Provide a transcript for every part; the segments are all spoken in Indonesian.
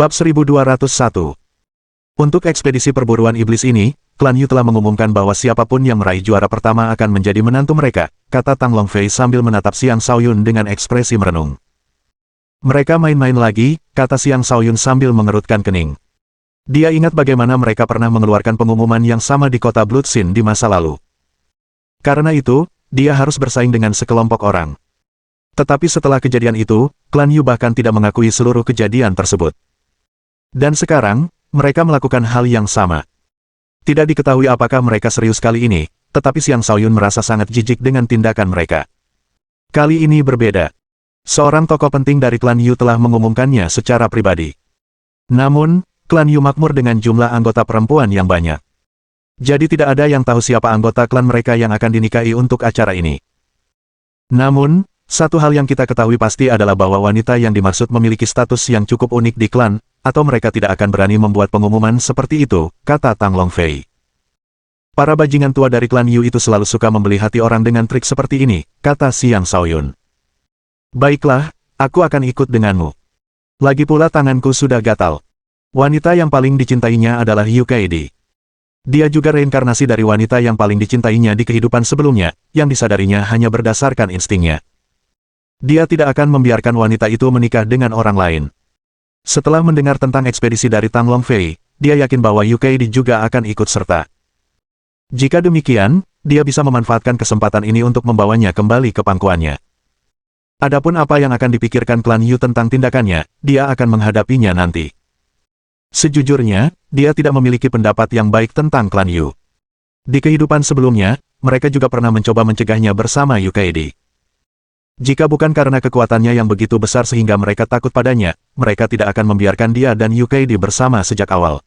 Bab 1201. Untuk ekspedisi perburuan iblis ini, klan Yu telah mengumumkan bahwa siapapun yang meraih juara pertama akan menjadi menantu mereka, kata Tang Longfei sambil menatap Xiang Shaoyun dengan ekspresi merenung. Mereka main-main lagi, kata Xiang Shaoyun sambil mengerutkan kening. Dia ingat bagaimana mereka pernah mengeluarkan pengumuman yang sama di kota Bloodsin di masa lalu. Karena itu, dia harus bersaing dengan sekelompok orang. Tetapi setelah kejadian itu, klan Yu bahkan tidak mengakui seluruh kejadian tersebut. Dan sekarang, mereka melakukan hal yang sama. Tidak diketahui apakah mereka serius kali ini, tetapi Xiang Shaoyun merasa sangat jijik dengan tindakan mereka. Kali ini berbeda. Seorang tokoh penting dari klan Yu telah mengumumkannya secara pribadi. Namun, klan Yu makmur dengan jumlah anggota perempuan yang banyak. Jadi tidak ada yang tahu siapa anggota klan mereka yang akan dinikahi untuk acara ini. Namun, satu hal yang kita ketahui pasti adalah bahwa wanita yang dimaksud memiliki status yang cukup unik di klan, atau mereka tidak akan berani membuat pengumuman seperti itu, kata Tang Longfei. Para bajingan tua dari klan Yu itu selalu suka membeli hati orang dengan trik seperti ini, kata Xiang Shaoyun. Baiklah, aku akan ikut denganmu. Lagi pula tanganku sudah gatal. Wanita yang paling dicintainya adalah Yu Kaidi. Dia juga reinkarnasi dari wanita yang paling dicintainya di kehidupan sebelumnya, yang disadarinya hanya berdasarkan instingnya. Dia tidak akan membiarkan wanita itu menikah dengan orang lain. Setelah mendengar tentang ekspedisi dari Tang Longfei, dia yakin bahwa Yu Kaidi juga akan ikut serta. Jika demikian, dia bisa memanfaatkan kesempatan ini untuk membawanya kembali ke pangkuannya. Adapun apa yang akan dipikirkan klan Yu tentang tindakannya, dia akan menghadapinya nanti. Sejujurnya, dia tidak memiliki pendapat yang baik tentang klan Yu. Di kehidupan sebelumnya, mereka juga pernah mencoba mencegahnya bersama Yu Kaidi. Jika bukan karena kekuatannya yang begitu besar sehingga mereka takut padanya, mereka tidak akan membiarkan dia dan Yu Kaidi bersama sejak awal.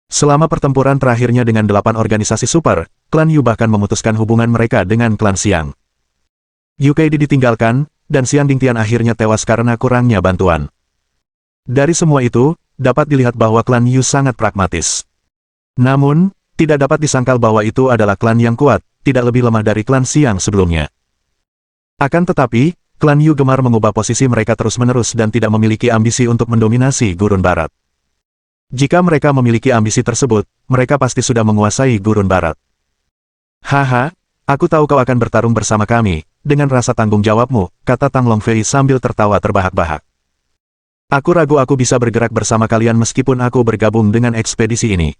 Selama pertempuran terakhirnya dengan 8 organisasi super, klan Yu bahkan memutuskan hubungan mereka dengan klan Xiang. Yu Kaidi ditinggalkan, dan Xiang Dingtian akhirnya tewas karena kurangnya bantuan. Dari semua itu, dapat dilihat bahwa klan Yu sangat pragmatis. Namun, tidak dapat disangkal bahwa itu adalah klan yang kuat, tidak lebih lemah dari klan Xiang sebelumnya. Akan tetapi, klan Yu gemar mengubah posisi mereka terus-menerus dan tidak memiliki ambisi untuk mendominasi Gurun Barat. Jika mereka memiliki ambisi tersebut, mereka pasti sudah menguasai Gurun Barat. Haha, aku tahu kau akan bertarung bersama kami, dengan rasa tanggung jawabmu, kata Tang Longfei sambil tertawa terbahak-bahak. Aku ragu aku bisa bergerak bersama kalian meskipun aku bergabung dengan ekspedisi ini.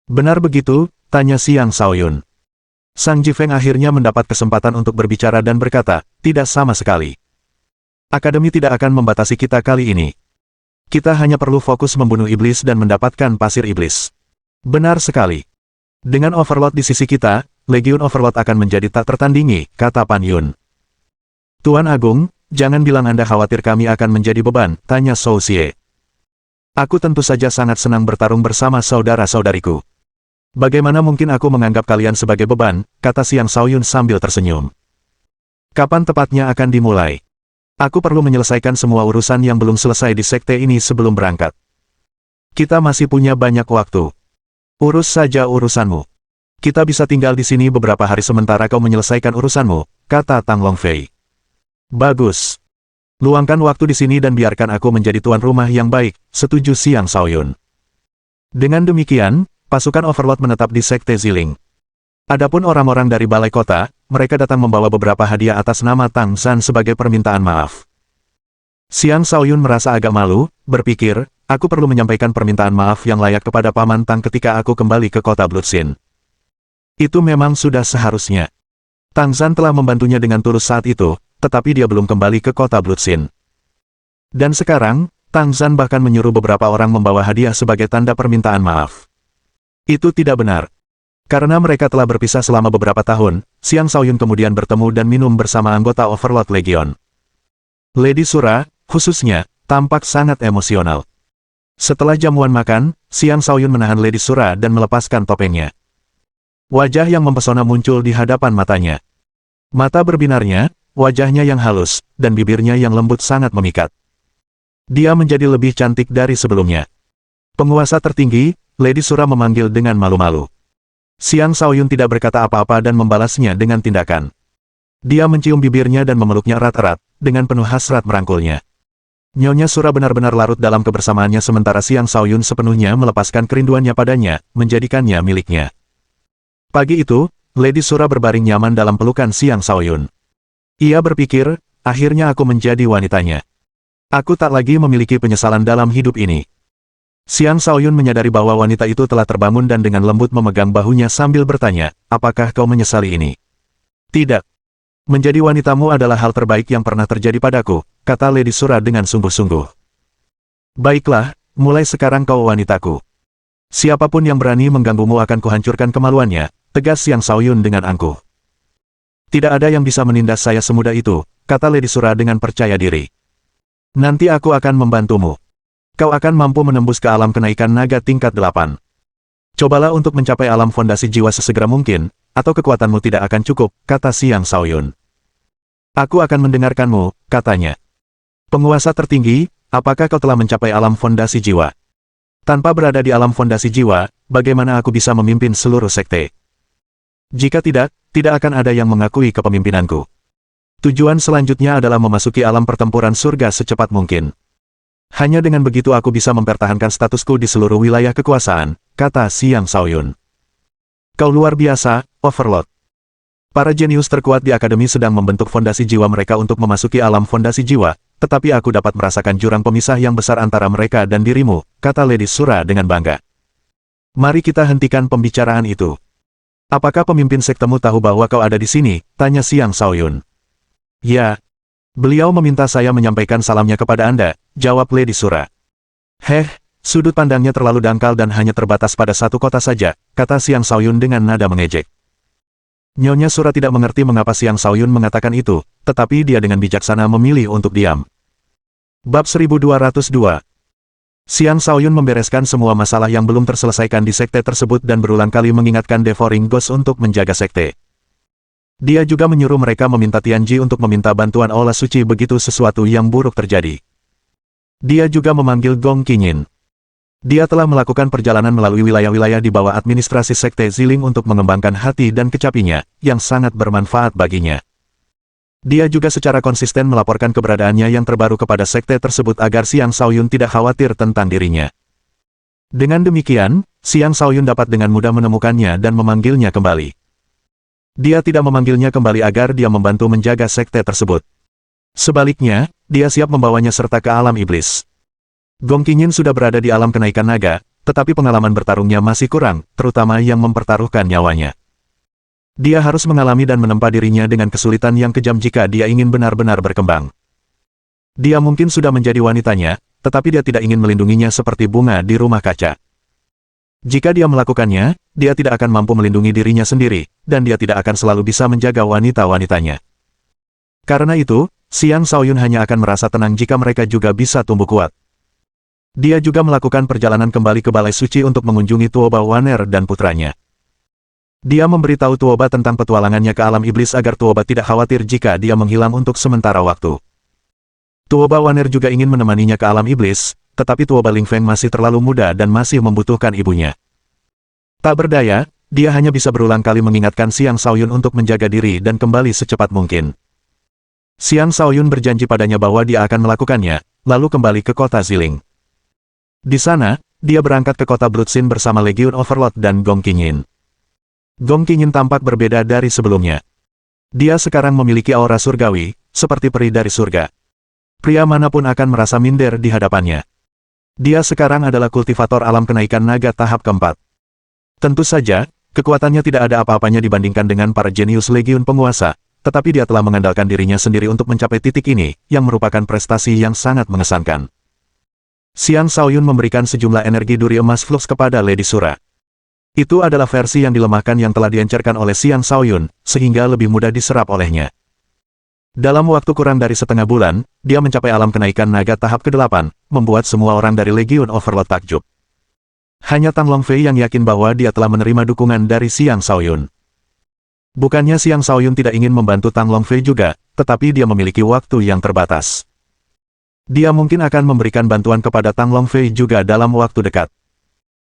Benar begitu? Tanya Xiang Shaoyun. Sang Jifeng akhirnya mendapat kesempatan untuk berbicara dan berkata, tidak sama sekali. Akademi tidak akan membatasi kita kali ini. Kita hanya perlu fokus membunuh iblis dan mendapatkan pasir iblis. Benar sekali. Dengan Overlord di sisi kita, Legiun Overlord akan menjadi tak tertandingi, kata Pan Yun. Tuan Agung, jangan bilang Anda khawatir kami akan menjadi beban, tanya Shou Xie. Aku tentu saja sangat senang bertarung bersama saudara-saudariku. Bagaimana mungkin aku menganggap kalian sebagai beban, kata Xiang Shaoyun sambil tersenyum. Kapan tepatnya akan dimulai? Aku perlu menyelesaikan semua urusan yang belum selesai di sekte ini sebelum berangkat. Kita masih punya banyak waktu. Urus saja urusanmu. Kita bisa tinggal di sini beberapa hari sementara kau menyelesaikan urusanmu, kata Tang Longfei. Bagus. Luangkan waktu di sini dan biarkan aku menjadi tuan rumah yang baik, setuju Xiang Shaoyun. Dengan demikian, pasukan Overlord menetap di Sekte Ziling. Adapun orang-orang dari balai kota, mereka datang membawa beberapa hadiah atas nama Tang Zhan sebagai permintaan maaf. Xiang Shaoyun merasa agak malu, berpikir, aku perlu menyampaikan permintaan maaf yang layak kepada Paman Tang ketika aku kembali ke kota Bloodsin. Itu memang sudah seharusnya. Tang Zhan telah membantunya dengan tulus saat itu, tetapi dia belum kembali ke kota Bloodsin. Dan sekarang, Tang Zhan bahkan menyuruh beberapa orang membawa hadiah sebagai tanda permintaan maaf. Itu tidak benar. Karena mereka telah berpisah selama beberapa tahun, Xiang Shaoyun kemudian bertemu dan minum bersama anggota Overlord Legion. Lady Sura, khususnya, tampak sangat emosional. Setelah jamuan makan, Xiang Shaoyun menahan Lady Sura dan melepaskan topengnya. Wajah yang mempesona muncul di hadapan matanya. Mata berbinarnya, wajahnya yang halus, dan bibirnya yang lembut sangat memikat. Dia menjadi lebih cantik dari sebelumnya. Penguasa tertinggi, Lady Sura memanggil dengan malu-malu. Xiang Shaoyun tidak berkata apa-apa dan membalasnya dengan tindakan. Dia mencium bibirnya dan memeluknya erat-erat, dengan penuh hasrat merangkulnya. Nyonya Sura benar-benar larut dalam kebersamaannya sementara Xiang Shaoyun sepenuhnya melepaskan kerinduannya padanya, menjadikannya miliknya. Pagi itu, Lady Sura berbaring nyaman dalam pelukan Xiang Shaoyun. Ia berpikir, akhirnya aku menjadi wanitanya. Aku tak lagi memiliki penyesalan dalam hidup ini. Xiang Shaoyun menyadari bahwa wanita itu telah terbangun dan dengan lembut memegang bahunya sambil bertanya, apakah kau menyesali ini? Tidak. Menjadi wanitamu adalah hal terbaik yang pernah terjadi padaku, kata Lady Sura dengan sungguh-sungguh. Baiklah, mulai sekarang kau wanitaku. Siapapun yang berani mengganggumu akan kuhancurkan kemaluannya, tegas Xiang Shaoyun dengan angkuh. Tidak ada yang bisa menindas saya semudah itu, kata Lady Sura dengan percaya diri. Nanti aku akan membantumu. Kau akan mampu menembus ke alam kenaikan naga tingkat 8. Cobalah untuk mencapai alam fondasi jiwa sesegera mungkin, atau kekuatanmu tidak akan cukup, kata Xiang Shaoyun. Aku akan mendengarkanmu, katanya. Penguasa tertinggi, apakah kau telah mencapai alam fondasi jiwa? Tanpa berada di alam fondasi jiwa, bagaimana aku bisa memimpin seluruh sekte? Jika tidak, tidak akan ada yang mengakui kepemimpinanku. Tujuan selanjutnya adalah memasuki alam pertempuran surga secepat mungkin. Hanya dengan begitu aku bisa mempertahankan statusku di seluruh wilayah kekuasaan, kata Xiang Shaoyun. Kau luar biasa, Overlord. Para jenius terkuat di akademi sedang membentuk fondasi jiwa mereka untuk memasuki alam fondasi jiwa, tetapi aku dapat merasakan jurang pemisah yang besar antara mereka dan dirimu, kata Lady Sura dengan bangga. Mari kita hentikan pembicaraan itu. Apakah pemimpin sektemu tahu bahwa kau ada di sini? Tanya Xiang Shaoyun. Ya. Beliau meminta saya menyampaikan salamnya kepada Anda, jawab Lady Sura. Sudut pandangnya terlalu dangkal dan hanya terbatas pada satu kota saja, kata Xiang Shaoyun dengan nada mengejek. Nyonya Sura tidak mengerti mengapa Xiang Shaoyun mengatakan itu, tetapi dia dengan bijaksana memilih untuk diam. Bab 1202. Xiang Shaoyun membereskan semua masalah yang belum terselesaikan di sekte tersebut dan berulang kali mengingatkan Devouring Ghost untuk menjaga sekte. Dia juga menyuruh mereka meminta Tianji untuk meminta bantuan aula suci begitu sesuatu yang buruk terjadi. Dia juga memanggil Gong Qingyin. Dia telah melakukan perjalanan melalui wilayah-wilayah di bawah administrasi sekte Ziling untuk mengembangkan hati dan kecapinya, yang sangat bermanfaat baginya. Dia juga secara konsisten melaporkan keberadaannya yang terbaru kepada sekte tersebut agar Xiang Shaoyun tidak khawatir tentang dirinya. Dengan demikian, Xiang Shaoyun dapat dengan mudah menemukannya dan memanggilnya kembali. Dia tidak memanggilnya kembali agar dia membantu menjaga sekte tersebut. Sebaliknya, dia siap membawanya serta ke alam iblis. Gong Qingyin sudah berada di alam kenaikan naga, tetapi pengalaman bertarungnya masih kurang, terutama yang mempertaruhkan nyawanya. Dia harus mengalami dan menempa dirinya dengan kesulitan yang kejam jika dia ingin benar-benar berkembang. Dia mungkin sudah menjadi wanitanya, tetapi dia tidak ingin melindunginya seperti bunga di rumah kaca. Jika dia melakukannya, dia tidak akan mampu melindungi dirinya sendiri, dan dia tidak akan selalu bisa menjaga wanita-wanitanya. Karena itu, Xiang Shaoyun hanya akan merasa tenang jika mereka juga bisa tumbuh kuat. Dia juga melakukan perjalanan kembali ke Balai Suci untuk mengunjungi Tuoba Waner dan putranya. Dia memberitahu Tuoba tentang petualangannya ke alam iblis agar Tuoba tidak khawatir jika dia menghilang untuk sementara waktu. Tuoba Waner juga ingin menemaninya ke alam iblis, tetapi Tuoba Lingfeng masih terlalu muda dan masih membutuhkan ibunya. Tak berdaya, dia hanya bisa berulang kali mengingatkan Xiang Shaoyun untuk menjaga diri dan kembali secepat mungkin. Xiang Shaoyun berjanji padanya bahwa dia akan melakukannya, lalu kembali ke kota Ziling. Di sana, dia berangkat ke kota Bloodsin bersama Legion Overlord dan Gong Qingyin. Gong Qingyin tampak berbeda dari sebelumnya. Dia sekarang memiliki aura surgawi, seperti peri dari surga. Pria manapun akan merasa minder di hadapannya. Dia sekarang adalah kultivator alam kenaikan naga tahap keempat. Tentu saja, kekuatannya tidak ada apa-apanya dibandingkan dengan para jenius Legiun penguasa, tetapi dia telah mengandalkan dirinya sendiri untuk mencapai titik ini, yang merupakan prestasi yang sangat mengesankan. Xiang Shaoyun memberikan sejumlah energi duri emas flux kepada Lady Sura. Itu adalah versi yang dilemahkan yang telah diencerkan oleh Xiang Shaoyun, sehingga lebih mudah diserap olehnya. Dalam waktu kurang dari setengah bulan, dia mencapai alam kenaikan naga tahap ke-8, membuat semua orang dari Legion Overlord takjub. Hanya Tang Longfei yang yakin bahwa dia telah menerima dukungan dari Xiang Shaoyun. Bukannya Xiang Shaoyun tidak ingin membantu Tang Longfei juga, tetapi dia memiliki waktu yang terbatas. Dia mungkin akan memberikan bantuan kepada Tang Longfei juga dalam waktu dekat.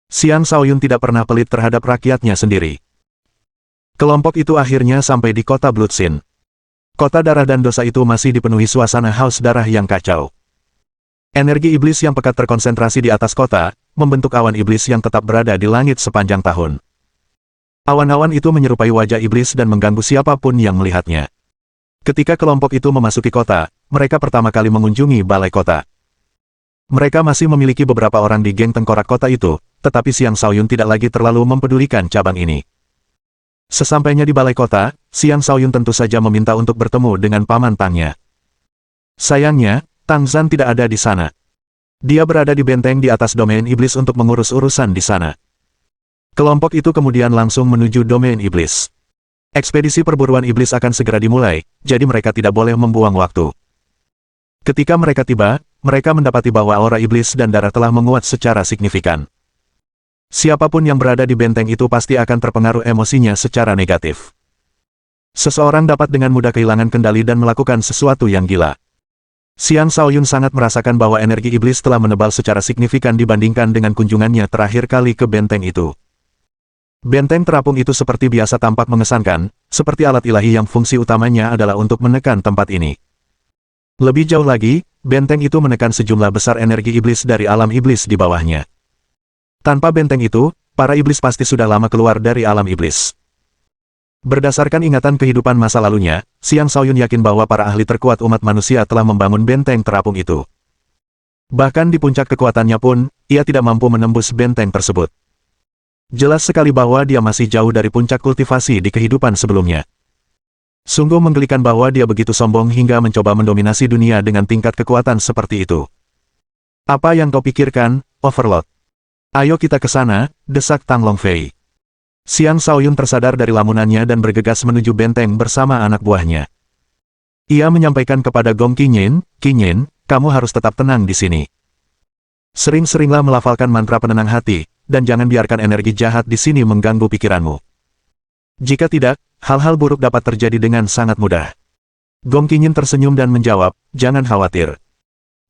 Xiang Shaoyun tidak pernah pelit terhadap rakyatnya sendiri. Kelompok itu akhirnya sampai di kota Bloodsin. Kota darah dan dosa itu masih dipenuhi suasana haus darah yang kacau. Energi iblis yang pekat terkonsentrasi di atas kota, membentuk awan iblis yang tetap berada di langit sepanjang tahun. Awan-awan itu menyerupai wajah iblis dan mengganggu siapapun yang melihatnya. Ketika kelompok itu memasuki kota, mereka pertama kali mengunjungi balai kota. Mereka masih memiliki beberapa orang di geng tengkorak kota itu, tetapi Xiang Shaoyun tidak lagi terlalu mempedulikan cabang ini. Sesampainya di balai kota, Xiang Shaoyun tentu saja meminta untuk bertemu dengan paman Tangnya. Sayangnya, Tang Zhan tidak ada di sana. Dia berada di benteng di atas domain iblis untuk mengurus urusan di sana. Kelompok itu kemudian langsung menuju domain iblis. Ekspedisi perburuan iblis akan segera dimulai, jadi mereka tidak boleh membuang waktu. Ketika mereka tiba, mereka mendapati bahwa aura iblis dan darah telah menguat secara signifikan. Siapapun yang berada di benteng itu pasti akan terpengaruh emosinya secara negatif. Seseorang dapat dengan mudah kehilangan kendali dan melakukan sesuatu yang gila. Xiang Shaoyun sangat merasakan bahwa energi iblis telah menebal secara signifikan dibandingkan dengan kunjungannya terakhir kali ke benteng itu. Benteng terapung itu seperti biasa tampak mengesankan, seperti alat ilahi yang fungsi utamanya adalah untuk menekan tempat ini. Lebih jauh lagi, benteng itu menekan sejumlah besar energi iblis dari alam iblis di bawahnya. Tanpa benteng itu, para iblis pasti sudah lama keluar dari alam iblis. Berdasarkan ingatan kehidupan masa lalunya, Xiang Shaoyun yakin bahwa para ahli terkuat umat manusia telah membangun benteng terapung itu. Bahkan di puncak kekuatannya pun, ia tidak mampu menembus benteng tersebut. Jelas sekali bahwa dia masih jauh dari puncak kultivasi di kehidupan sebelumnya. Sungguh menggelikan bahwa dia begitu sombong hingga mencoba mendominasi dunia dengan tingkat kekuatan seperti itu. Apa yang kau pikirkan, Overlord? Ayo kita ke sana, desak Tang Longfei. Xiang Shaoyun tersadar dari lamunannya dan bergegas menuju benteng bersama anak buahnya. Ia menyampaikan kepada Gong Qinyin, "Qinyin, kamu harus tetap tenang di sini. Sering-seringlah melafalkan mantra penenang hati, dan jangan biarkan energi jahat di sini mengganggu pikiranmu. Jika tidak, hal-hal buruk dapat terjadi dengan sangat mudah." Gong Qinyin tersenyum dan menjawab, "Jangan khawatir.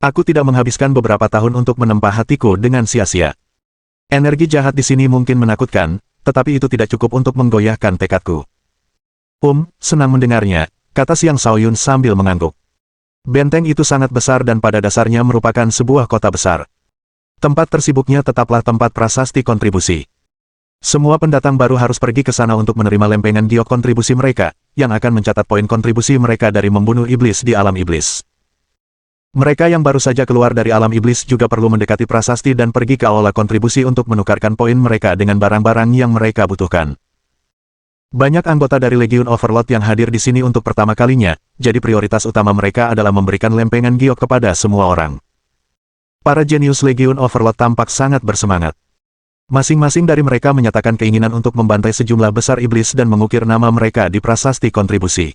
Aku tidak menghabiskan beberapa tahun untuk menempa hatiku dengan sia-sia. Energi jahat di sini mungkin menakutkan, tetapi itu tidak cukup untuk menggoyahkan tekadku." Senang mendengarnya, kata Xiang Shaoyun sambil mengangguk. Benteng itu sangat besar dan pada dasarnya merupakan sebuah kota besar. Tempat tersibuknya tetaplah tempat prasasti kontribusi. Semua pendatang baru harus pergi ke sana untuk menerima lempengan giok kontribusi mereka, yang akan mencatat poin kontribusi mereka dari membunuh iblis di alam iblis. Mereka yang baru saja keluar dari alam iblis juga perlu mendekati prasasti dan pergi ke aula kontribusi untuk menukarkan poin mereka dengan barang-barang yang mereka butuhkan. Banyak anggota dari Legion Overlord yang hadir di sini untuk pertama kalinya, jadi prioritas utama mereka adalah memberikan lempengan giok kepada semua orang. Para jenius Legion Overlord tampak sangat bersemangat. Masing-masing dari mereka menyatakan keinginan untuk membantai sejumlah besar iblis dan mengukir nama mereka di prasasti kontribusi.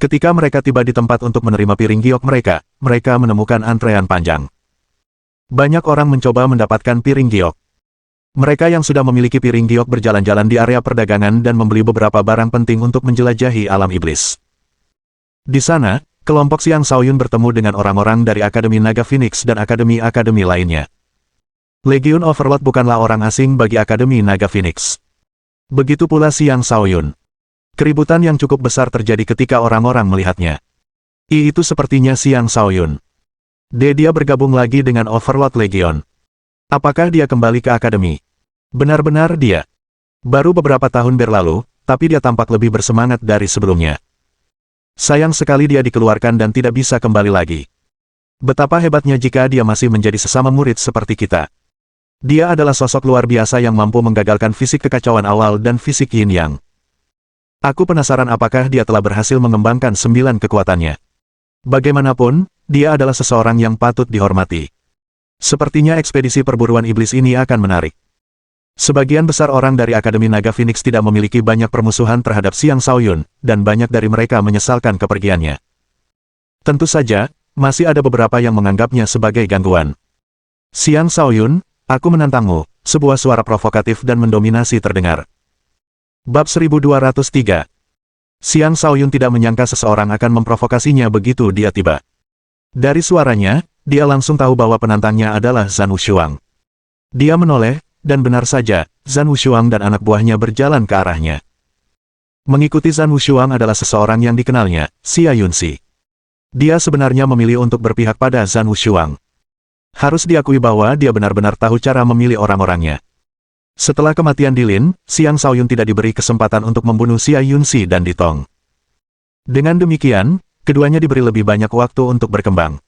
Ketika mereka tiba di tempat untuk menerima piring giok mereka, mereka menemukan antrean panjang. Banyak orang mencoba mendapatkan piring giok. Mereka yang sudah memiliki piring giok berjalan-jalan di area perdagangan dan membeli beberapa barang penting untuk menjelajahi alam iblis. Di sana, kelompok Xiang Shaoyun bertemu dengan orang-orang dari Akademi Naga Phoenix dan akademi-akademi lainnya. Legion Overlord bukanlah orang asing bagi Akademi Naga Phoenix. Begitu pula Xiang Shaoyun. Keributan yang cukup besar terjadi ketika orang-orang melihatnya. Itu sepertinya Xiang Shaoyun. Dia bergabung lagi dengan Overlord Legion. Apakah dia kembali ke Akademi? Benar-benar dia. Baru beberapa tahun berlalu, tapi dia tampak lebih bersemangat dari sebelumnya. Sayang sekali dia dikeluarkan dan tidak bisa kembali lagi. Betapa hebatnya jika dia masih menjadi sesama murid seperti kita. Dia adalah sosok luar biasa yang mampu menggagalkan fisik kekacauan awal dan fisik yin yang. Aku penasaran apakah dia telah berhasil mengembangkan 9 kekuatannya. Bagaimanapun, dia adalah seseorang yang patut dihormati. Sepertinya ekspedisi perburuan iblis ini akan menarik. Sebagian besar orang dari Akademi Naga Phoenix tidak memiliki banyak permusuhan terhadap Xiang Shaoyun, dan banyak dari mereka menyesalkan kepergiannya. Tentu saja, masih ada beberapa yang menganggapnya sebagai gangguan. "Xiang Shaoyun, aku menantangmu," sebuah suara provokatif dan mendominasi terdengar. Bab 1203. Xiang Shaoyun tidak menyangka seseorang akan memprovokasinya begitu dia tiba. Dari suaranya, dia langsung tahu bahwa penantangnya adalah Zhan Wushuang. Dia menoleh, dan benar saja, Zhan Wushuang dan anak buahnya berjalan ke arahnya. Mengikuti Zhan Wushuang adalah seseorang yang dikenalnya, Xia Yunxi. Dia sebenarnya memilih untuk berpihak pada Zhan Wushuang. Harus diakui bahwa dia benar-benar tahu cara memilih orang-orangnya. Setelah kematian Dilin, Xiang Shaoyun tidak diberi kesempatan untuk membunuh Xia Yunxi dan Ditong. Dengan demikian, keduanya diberi lebih banyak waktu untuk berkembang.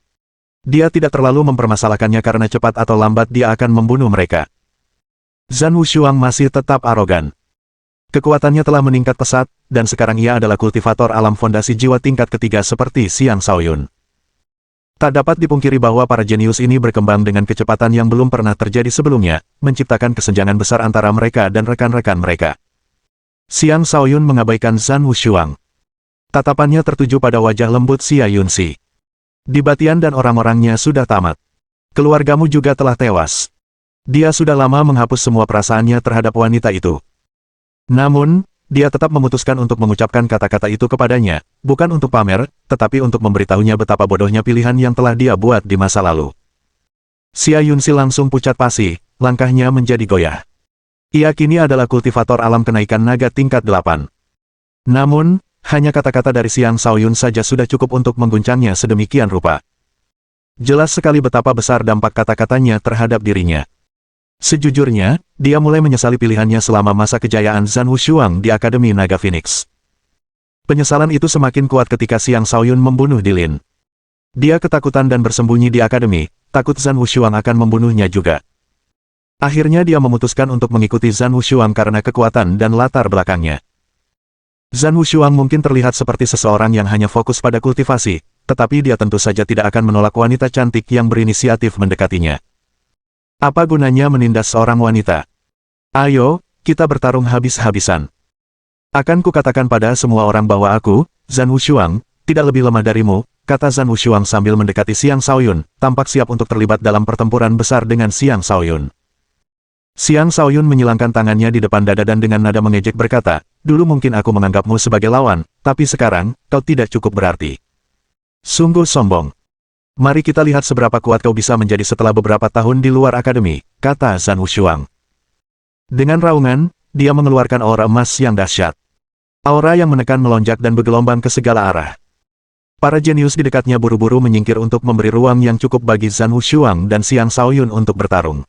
Dia tidak terlalu mempermasalahkannya karena cepat atau lambat dia akan membunuh mereka. Zhan Wushuang masih tetap arogan. Kekuatannya telah meningkat pesat, dan sekarang ia adalah kultivator alam fondasi jiwa tingkat ketiga seperti Xiang Shaoyun. Tak dapat dipungkiri bahwa para jenius ini berkembang dengan kecepatan yang belum pernah terjadi sebelumnya, menciptakan kesenjangan besar antara mereka dan rekan-rekan mereka. Xiang Shaoyun mengabaikan Zhan Wushuang. Tatapannya tertuju pada wajah lembut Xia Yunxi. Dibatian dan orang-orangnya sudah tamat. Keluargamu juga telah tewas. Dia sudah lama menghapus semua perasaannya terhadap wanita itu. Namun, dia tetap memutuskan untuk mengucapkan kata-kata itu kepadanya, bukan untuk pamer, tetapi untuk memberitahunya betapa bodohnya pilihan yang telah dia buat di masa lalu. Xia Yunxi langsung pucat pasi, langkahnya menjadi goyah. Ia kini adalah kultivator alam kenaikan naga tingkat 8. Namun, hanya kata-kata dari Xiang Shaoyun saja sudah cukup untuk mengguncangnya sedemikian rupa. Jelas sekali betapa besar dampak kata-katanya terhadap dirinya. Sejujurnya, dia mulai menyesali pilihannya selama masa kejayaan Zhan Wushuang di Akademi Naga Phoenix. Penyesalan itu semakin kuat ketika Xiang Shaoyun membunuh Dilin. Dia ketakutan dan bersembunyi di akademi, takut Zhan Wushuang akan membunuhnya juga. Akhirnya dia memutuskan untuk mengikuti Zhan Wushuang karena kekuatan dan latar belakangnya. Zhan Wushuang mungkin terlihat seperti seseorang yang hanya fokus pada kultivasi, tetapi dia tentu saja tidak akan menolak wanita cantik yang berinisiatif mendekatinya. Apa gunanya menindas seorang wanita? Ayo, kita bertarung habis-habisan. Akan kukatakan pada semua orang bahwa aku, Zhan Wushuang, tidak lebih lemah darimu, kata Zhan Wushuang sambil mendekati Xiang Shaoyun, tampak siap untuk terlibat dalam pertempuran besar dengan Xiang Shaoyun. Xiang Shaoyun menyilangkan tangannya di depan dada dan dengan nada mengejek berkata, dulu mungkin aku menganggapmu sebagai lawan, tapi sekarang, kau tidak cukup berarti. Sungguh sombong. Mari kita lihat seberapa kuat kau bisa menjadi setelah beberapa tahun di luar akademi, kata Zhan Wushuang. Dengan raungan, dia mengeluarkan aura emas yang dahsyat. Aura yang menekan melonjak dan bergelombang ke segala arah. Para jenius di dekatnya buru-buru menyingkir untuk memberi ruang yang cukup bagi Zhan Wushuang dan Xiang Shaoyun untuk bertarung.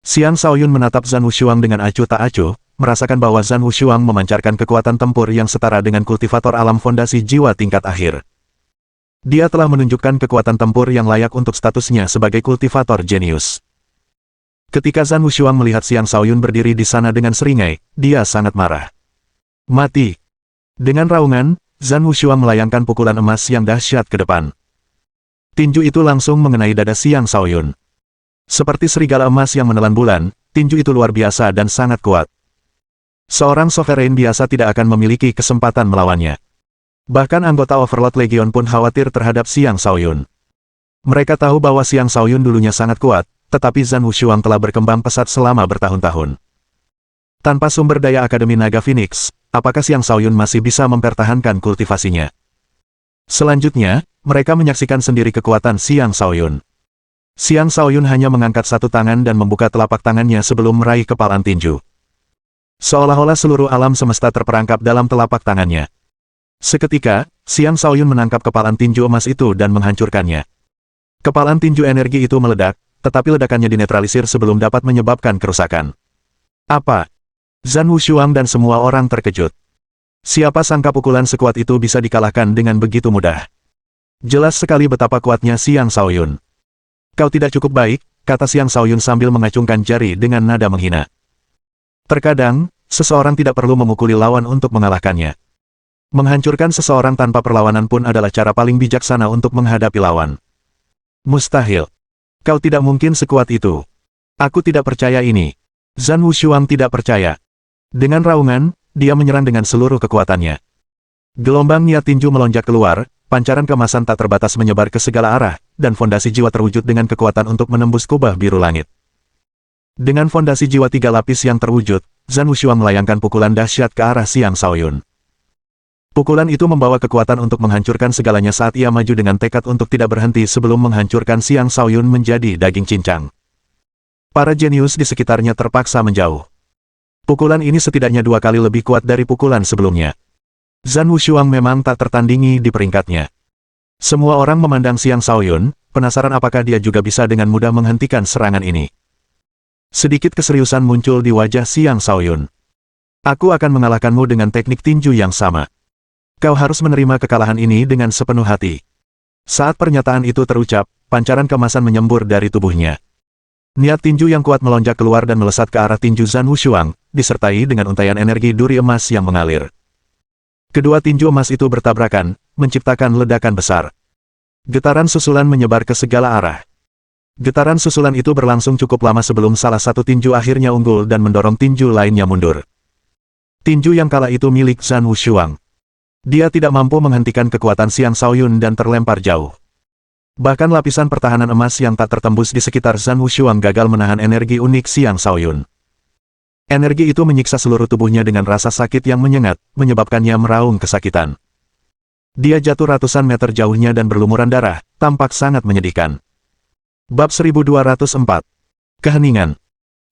Xiang Shaoyun menatap Zhan Wushuang dengan acuh tak acuh, merasakan bahwa Zhan Wushuang memancarkan kekuatan tempur yang setara dengan kultivator alam fondasi jiwa tingkat akhir. Dia telah menunjukkan kekuatan tempur yang layak untuk statusnya sebagai kultivator jenius. Ketika Zhan Wushuang melihat Xiang Shaoyun berdiri di sana dengan seringai, dia sangat marah. Mati! Dengan raungan, Zhan Wushuang melayangkan pukulan emas yang dahsyat ke depan. Tinju itu langsung mengenai dada Xiang Shaoyun. Seperti serigala emas yang menelan bulan, tinju itu luar biasa dan sangat kuat. Seorang sovereign biasa tidak akan memiliki kesempatan melawannya. Bahkan anggota Overlord Legion pun khawatir terhadap Xiang Shaoyun. Mereka tahu bahwa Xiang Shaoyun dulunya sangat kuat, tetapi Zhan Wushuang telah berkembang pesat selama bertahun-tahun. Tanpa sumber daya Akademi Naga Phoenix, apakah Xiang Shaoyun masih bisa mempertahankan kultivasinya? Selanjutnya, mereka menyaksikan sendiri kekuatan Xiang Shaoyun. Xiang Shaoyun hanya mengangkat satu tangan dan membuka telapak tangannya sebelum meraih kepalan tinju. Seolah-olah seluruh alam semesta terperangkap dalam telapak tangannya. Seketika, Xiang Shaoyun menangkap kepalan tinju emas itu dan menghancurkannya. Kepalan tinju energi itu meledak, tetapi ledakannya dinetralisir sebelum dapat menyebabkan kerusakan. Apa? Zhan Wushuang dan semua orang terkejut. Siapa sangka pukulan sekuat itu bisa dikalahkan dengan begitu mudah. Jelas sekali betapa kuatnya Xiang Shaoyun. Kau tidak cukup baik, kata Xiang Shaoyun sambil mengacungkan jari dengan nada menghina. Terkadang, seseorang tidak perlu memukuli lawan untuk mengalahkannya. Menghancurkan seseorang tanpa perlawanan pun adalah cara paling bijaksana untuk menghadapi lawan. Mustahil. Kau tidak mungkin sekuat itu. Aku tidak percaya ini. Zhan Wushuang tidak percaya. Dengan raungan, dia menyerang dengan seluruh kekuatannya. Gelombang niat tinju melonjak keluar, pancaran kemasan tak terbatas menyebar ke segala arah, dan fondasi jiwa terwujud dengan kekuatan untuk menembus kubah biru langit. Dengan fondasi jiwa 3 lapis yang terwujud, Zhan Wushuang melayangkan pukulan dahsyat ke arah Xiang Shaoyun. Pukulan itu membawa kekuatan untuk menghancurkan segalanya saat ia maju dengan tekad untuk tidak berhenti sebelum menghancurkan Xiang Shaoyun menjadi daging cincang. Para jenius di sekitarnya terpaksa menjauh. Pukulan ini setidaknya 2 kali lebih kuat dari pukulan sebelumnya. Zhan Wushuang memang tak tertandingi di peringkatnya. Semua orang memandang Xiang Shaoyun, penasaran apakah dia juga bisa dengan mudah menghentikan serangan ini. Sedikit keseriusan muncul di wajah Xiang Shaoyun. Aku akan mengalahkanmu dengan teknik tinju yang sama. Kau harus menerima kekalahan ini dengan sepenuh hati. Saat pernyataan itu terucap, pancaran kemasan menyembur dari tubuhnya. Niat tinju yang kuat melonjak keluar dan melesat ke arah tinju Zhan Wushuang, disertai dengan untaian energi duri emas yang mengalir. Kedua tinju emas itu bertabrakan, menciptakan ledakan besar. Getaran susulan menyebar ke segala arah. Getaran susulan itu berlangsung cukup lama sebelum salah satu tinju akhirnya unggul dan mendorong tinju lainnya mundur. Tinju yang kala itu milik Zhan Wushuang. Dia tidak mampu menghentikan kekuatan Xiang Shaoyun dan terlempar jauh. Bahkan lapisan pertahanan emas yang tak tertembus di sekitar Zhan Wushuang gagal menahan energi unik Xiang Shaoyun. Energi itu menyiksa seluruh tubuhnya dengan rasa sakit yang menyengat, menyebabkannya meraung kesakitan. Dia jatuh ratusan meter jauhnya dan berlumuran darah, tampak sangat menyedihkan. Bab 1204. Keheningan.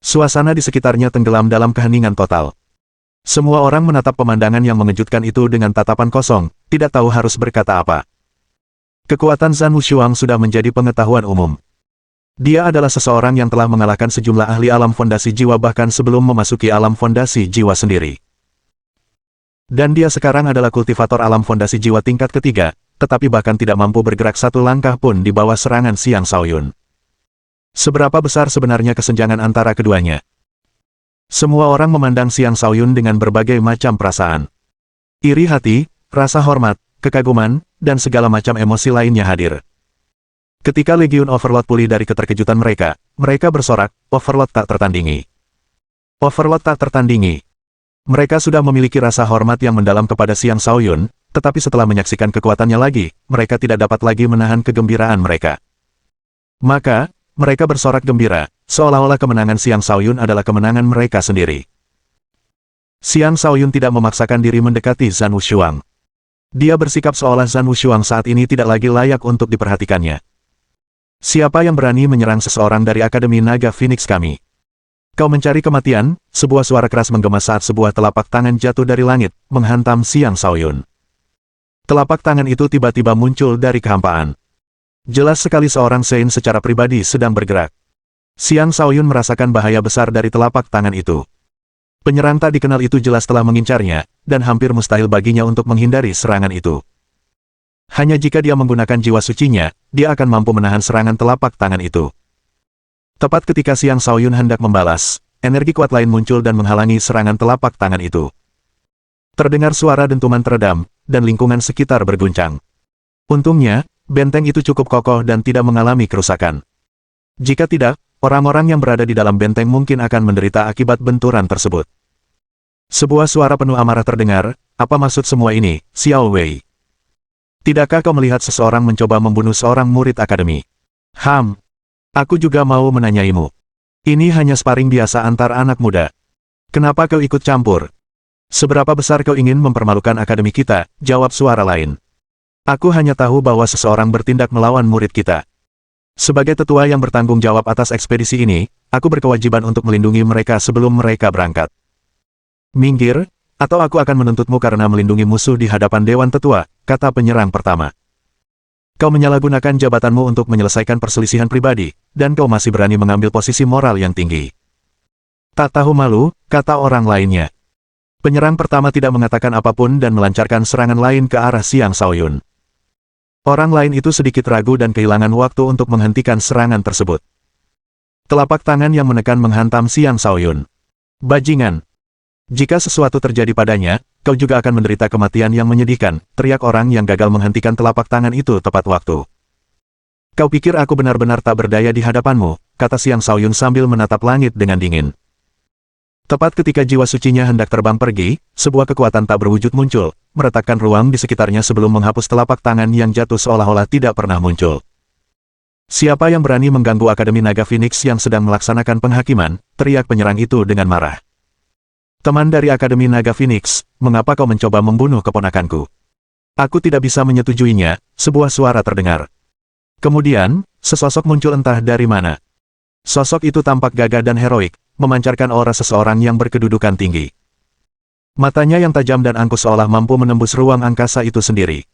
Suasana di sekitarnya tenggelam dalam keheningan total. Semua orang menatap pemandangan yang mengejutkan itu dengan tatapan kosong, tidak tahu harus berkata apa. Kekuatan Zhan Wushuang sudah menjadi pengetahuan umum. Dia adalah seseorang yang telah mengalahkan sejumlah ahli alam fondasi jiwa bahkan sebelum memasuki alam fondasi jiwa sendiri. Dan dia sekarang adalah kultivator alam fondasi jiwa tingkat ketiga, tetapi bahkan tidak mampu bergerak satu langkah pun di bawah serangan Xiang Shaoyun. Seberapa besar sebenarnya kesenjangan antara keduanya? Semua orang memandang Xiang Shaoyun dengan berbagai macam perasaan. Iri hati, rasa hormat, kekaguman, dan segala macam emosi lainnya hadir. Ketika Legiun Overlord pulih dari keterkejutan mereka, mereka bersorak, Overlord tak tertandingi. Overlord tak tertandingi. Mereka sudah memiliki rasa hormat yang mendalam kepada Xiang Shaoyun, tetapi setelah menyaksikan kekuatannya lagi, mereka tidak dapat lagi menahan kegembiraan mereka. Maka, mereka bersorak gembira, seolah-olah kemenangan Xiang Shaoyun adalah kemenangan mereka sendiri. Xiang Shaoyun tidak memaksakan diri mendekati Zhan Wushuang. Dia bersikap seolah Zhan Wushuang saat ini tidak lagi layak untuk diperhatikannya. Siapa yang berani menyerang seseorang dari Akademi Naga Phoenix kami? Kau mencari kematian, sebuah suara keras menggema saat sebuah telapak tangan jatuh dari langit, menghantam Xiang Shaoyun. Telapak tangan itu tiba-tiba muncul dari kehampaan. Jelas sekali seorang Sein secara pribadi sedang bergerak. Xiang Shaoyun merasakan bahaya besar dari telapak tangan itu. Penyerang tak dikenal itu jelas telah mengincarnya, dan hampir mustahil baginya untuk menghindari serangan itu. Hanya jika dia menggunakan jiwa sucinya, dia akan mampu menahan serangan telapak tangan itu. Tepat ketika Xiang Shaoyun hendak membalas, energi kuat lain muncul dan menghalangi serangan telapak tangan itu. Terdengar suara dentuman teredam, dan lingkungan sekitar berguncang. Untungnya, benteng itu cukup kokoh dan tidak mengalami kerusakan. Jika tidak, orang-orang yang berada di dalam benteng mungkin akan menderita akibat benturan tersebut. Sebuah suara penuh amarah terdengar, apa maksud semua ini, Xiao Wei? Tidakkah kau melihat seseorang mencoba membunuh seorang murid akademi? Aku juga mau menanyaimu. Ini hanya sparring biasa antar anak muda. Kenapa kau ikut campur? Seberapa besar kau ingin mempermalukan akademi kita? Jawab suara lain. Aku hanya tahu bahwa seseorang bertindak melawan murid kita. Sebagai tetua yang bertanggung jawab atas ekspedisi ini, aku berkewajiban untuk melindungi mereka sebelum mereka berangkat. Minggir, atau aku akan menuntutmu karena melindungi musuh di hadapan Dewan Tetua, kata penyerang pertama. Kau menyalahgunakan jabatanmu untuk menyelesaikan perselisihan pribadi, dan kau masih berani mengambil posisi moral yang tinggi. Tak tahu malu, kata orang lainnya. Penyerang pertama tidak mengatakan apapun dan melancarkan serangan lain ke arah Xiang Shaoyun. Orang lain itu sedikit ragu dan kehilangan waktu untuk menghentikan serangan tersebut. Telapak tangan yang menekan menghantam Xiang Shaoyun. Bajingan! Jika sesuatu terjadi padanya, kau juga akan menderita kematian yang menyedihkan, teriak orang yang gagal menghentikan telapak tangan itu tepat waktu. Kau pikir aku benar-benar tak berdaya di hadapanmu, kata Xiang Shaoyun sambil menatap langit dengan dingin. Tepat ketika jiwa sucinya hendak terbang pergi, sebuah kekuatan tak berwujud muncul, meretakkan ruang di sekitarnya sebelum menghapus telapak tangan yang jatuh seolah-olah tidak pernah muncul. Siapa yang berani mengganggu Akademi Naga Phoenix yang sedang melaksanakan penghakiman, teriak penyerang itu dengan marah. Teman dari Akademi Naga Phoenix, mengapa kau mencoba membunuh keponakanku? Aku tidak bisa menyetujuinya, sebuah suara terdengar. Kemudian, sesosok muncul entah dari mana. Sosok itu tampak gagah dan heroik, memancarkan aura seseorang yang berkedudukan tinggi. Matanya yang tajam dan angkuh seolah mampu menembus ruang angkasa itu sendiri.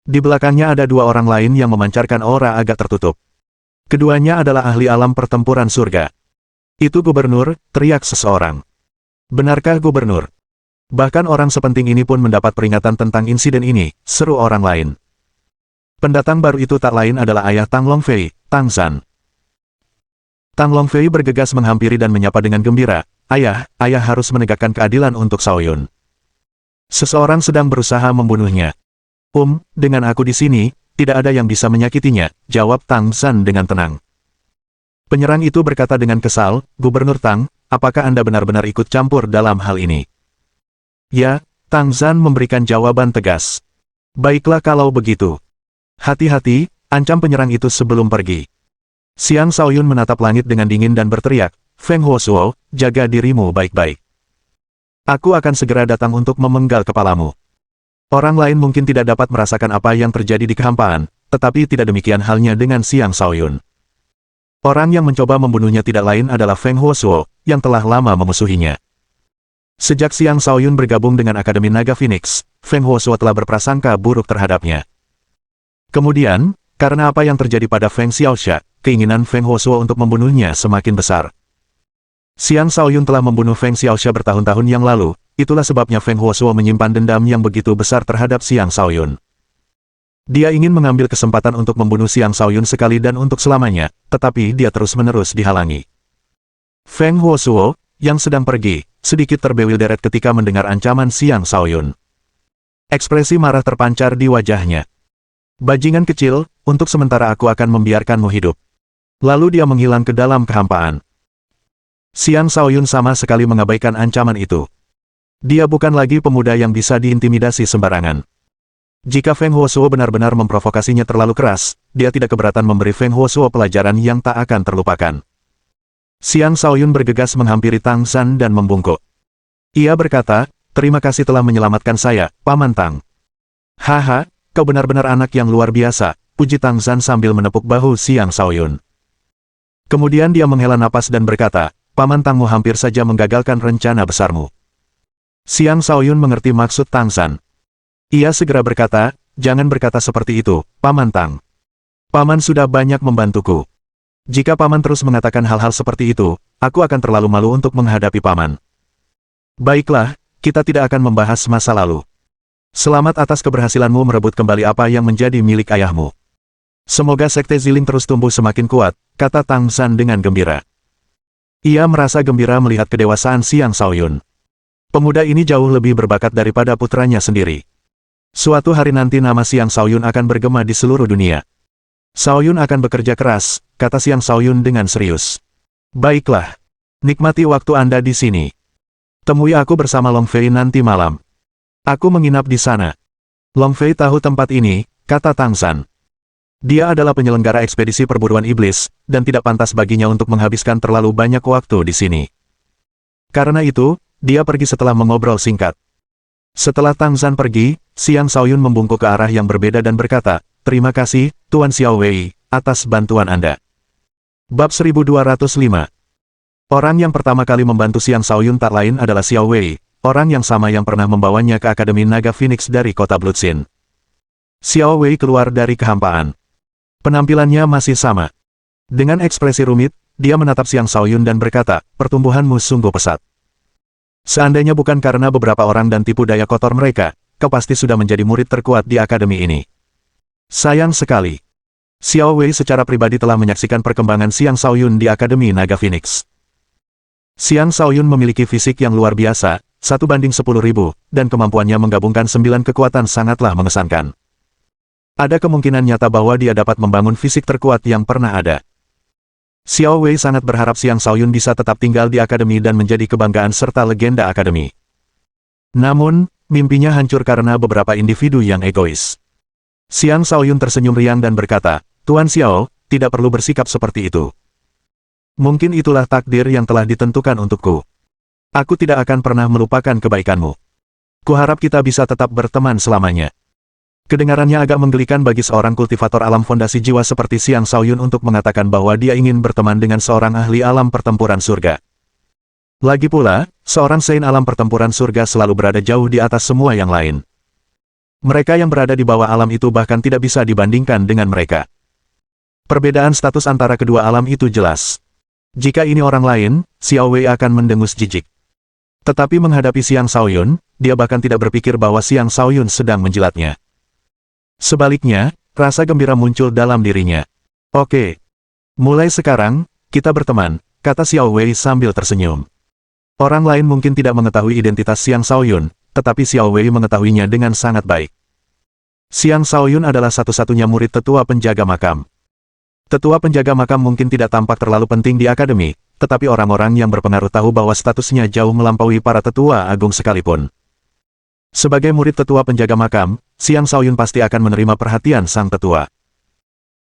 Di belakangnya ada dua orang lain yang memancarkan aura agak tertutup. Keduanya adalah ahli alam pertempuran surga. Itu gubernur, teriak seseorang. Benarkah gubernur? Bahkan orang sepenting ini pun mendapat peringatan tentang insiden ini, seru orang lain. Pendatang baru itu tak lain adalah ayah Tang Longfei, Tang Zan. Tang Longfei bergegas menghampiri dan menyapa dengan gembira, ayah harus menegakkan keadilan untuk Xiaoyun. Seseorang sedang berusaha membunuhnya. Dengan aku di sini, tidak ada yang bisa menyakitinya, jawab Tang Zan dengan tenang. Penyerang itu berkata dengan kesal, Gubernur Tang, apakah Anda benar-benar ikut campur dalam hal ini? Ya, Tang Zan memberikan jawaban tegas. Baiklah kalau begitu. Hati-hati, ancam penyerang itu sebelum pergi. Xiang Xiaoyun menatap langit dengan dingin dan berteriak, Feng Huosuo, jaga dirimu baik-baik. Aku akan segera datang untuk memenggal kepalamu. Orang lain mungkin tidak dapat merasakan apa yang terjadi di kehampaan, tetapi tidak demikian halnya dengan Xiang Xiaoyun. Orang yang mencoba membunuhnya tidak lain adalah Feng Huosuo, yang telah lama memusuhinya. Sejak Xiang Xiaoyun bergabung dengan Akademi Naga Phoenix, Feng Huosuo telah berprasangka buruk terhadapnya. Kemudian, karena apa yang terjadi pada Feng Xiaoxia, keinginan Feng Huosuo untuk membunuhnya semakin besar. Xiang Xiaoyun telah membunuh Feng Xiaoxia bertahun-tahun yang lalu, itulah sebabnya Feng Huosuo menyimpan dendam yang begitu besar terhadap Xiang Xiaoyun. Dia ingin mengambil kesempatan untuk membunuh Xiang Xiaoyun sekali dan untuk selamanya, tetapi dia terus-menerus dihalangi. Feng Huosuo, yang sedang pergi, sedikit terbewilderet ketika mendengar ancaman Xiang Xiaoyun. Ekspresi marah terpancar di wajahnya. Bajingan kecil, untuk sementara aku akan membiarkanmu hidup. Lalu dia menghilang ke dalam kehampaan. Xiang Xiaoyun sama sekali mengabaikan ancaman itu. Dia bukan lagi pemuda yang bisa diintimidasi sembarangan. Jika Feng Huosuo benar-benar memprovokasinya terlalu keras, dia tidak keberatan memberi Feng Huosuo pelajaran yang tak akan terlupakan. Xiang Xiaoyun bergegas menghampiri Tang Zan dan membungkuk. Ia berkata, terima kasih telah menyelamatkan saya, Paman Tang. Haha, kau benar-benar anak yang luar biasa, puji Tang Zan sambil menepuk bahu Xiang Xiaoyun. Kemudian dia menghela napas dan berkata, Paman Tangmu hampir saja menggagalkan rencana besarmu. Xiang Xiaoyun mengerti maksud Tang Zan. Ia segera berkata, jangan berkata seperti itu, Paman Tang. Paman sudah banyak membantuku. Jika Paman terus mengatakan hal-hal seperti itu, aku akan terlalu malu untuk menghadapi Paman. Baiklah, kita tidak akan membahas masa lalu. Selamat atas keberhasilanmu merebut kembali apa yang menjadi milik ayahmu. Semoga Sekte Ziling terus tumbuh semakin kuat, kata Tang Zan dengan gembira. Ia merasa gembira melihat kedewasaan Xiang Xiaoyun. Pemuda ini jauh lebih berbakat daripada putranya sendiri. Suatu hari nanti nama Xiang Xiaoyun akan bergema di seluruh dunia. Xiaoyun akan bekerja keras, kata Xiang Xiaoyun dengan serius. Baiklah. Nikmati waktu Anda di sini. Temui aku bersama Long Fei nanti malam. Aku menginap di sana. Long Fei tahu tempat ini, kata Tang Zan. Dia adalah penyelenggara ekspedisi perburuan iblis, dan tidak pantas baginya untuk menghabiskan terlalu banyak waktu di sini. Karena itu, dia pergi setelah mengobrol singkat. Setelah Tang Zan pergi, Xiang Xiaoyun membungkuk ke arah yang berbeda dan berkata, terima kasih, Tuan Xiao Wei, atas bantuan Anda. Bab 1205. Orang yang pertama kali membantu Xiang Xiaoyun tak lain adalah Xiao Wei, orang yang sama yang pernah membawanya ke Akademi Naga Phoenix dari kota Bloodsin. Xiao Wei keluar dari kehampaan. Penampilannya masih sama. Dengan ekspresi rumit, dia menatap Xiang Xiaoyun dan berkata, pertumbuhanmu sungguh pesat. Seandainya bukan karena beberapa orang dan tipu daya kotor mereka, kau pasti sudah menjadi murid terkuat di akademi ini. Sayang sekali. Xiao Wei secara pribadi telah menyaksikan perkembangan Xiang Xiaoyun di Akademi Naga Phoenix. Xiang Xiaoyun memiliki fisik yang luar biasa, 1:10.000, dan kemampuannya menggabungkan 9 kekuatan sangatlah mengesankan. Ada kemungkinan nyata bahwa dia dapat membangun fisik terkuat yang pernah ada. Xiao Wei sangat berharap Xiang Xiaoyun bisa tetap tinggal di akademi dan menjadi kebanggaan serta legenda akademi. Namun, mimpinya hancur karena beberapa individu yang egois. Xiang Xiaoyun tersenyum riang dan berkata, Tuan Xiao, tidak perlu bersikap seperti itu. Mungkin itulah takdir yang telah ditentukan untukku. Aku tidak akan pernah melupakan kebaikanmu. Kuharap kita bisa tetap berteman selamanya. Kedengarannya agak menggelikan bagi seorang kultivator alam fondasi jiwa seperti Xiang Xiaoyun untuk mengatakan bahwa dia ingin berteman dengan seorang ahli alam pertempuran surga. Lagi pula, seorang Saint alam pertempuran surga selalu berada jauh di atas semua yang lain. Mereka yang berada di bawah alam itu bahkan tidak bisa dibandingkan dengan mereka. Perbedaan status antara kedua alam itu jelas. Jika ini orang lain, Xiao Wei akan mendengus jijik. Tetapi menghadapi Xiang Shaoyun, dia bahkan tidak berpikir bahwa Xiang Shaoyun sedang menjilatnya. Sebaliknya, rasa gembira muncul dalam dirinya. Oke. Mulai sekarang, kita berteman, kata Xiao Wei sambil tersenyum. Orang lain mungkin tidak mengetahui identitas Xiang Shaoyun, tetapi Xiao Wei mengetahuinya dengan sangat baik. Xiang Shaoyun adalah satu-satunya murid tetua penjaga makam. Tetua penjaga makam mungkin tidak tampak terlalu penting di akademi, tetapi orang-orang yang berpengaruh tahu bahwa statusnya jauh melampaui para tetua agung sekalipun. Sebagai murid tetua penjaga makam, Xiang Shaoyun pasti akan menerima perhatian sang tetua.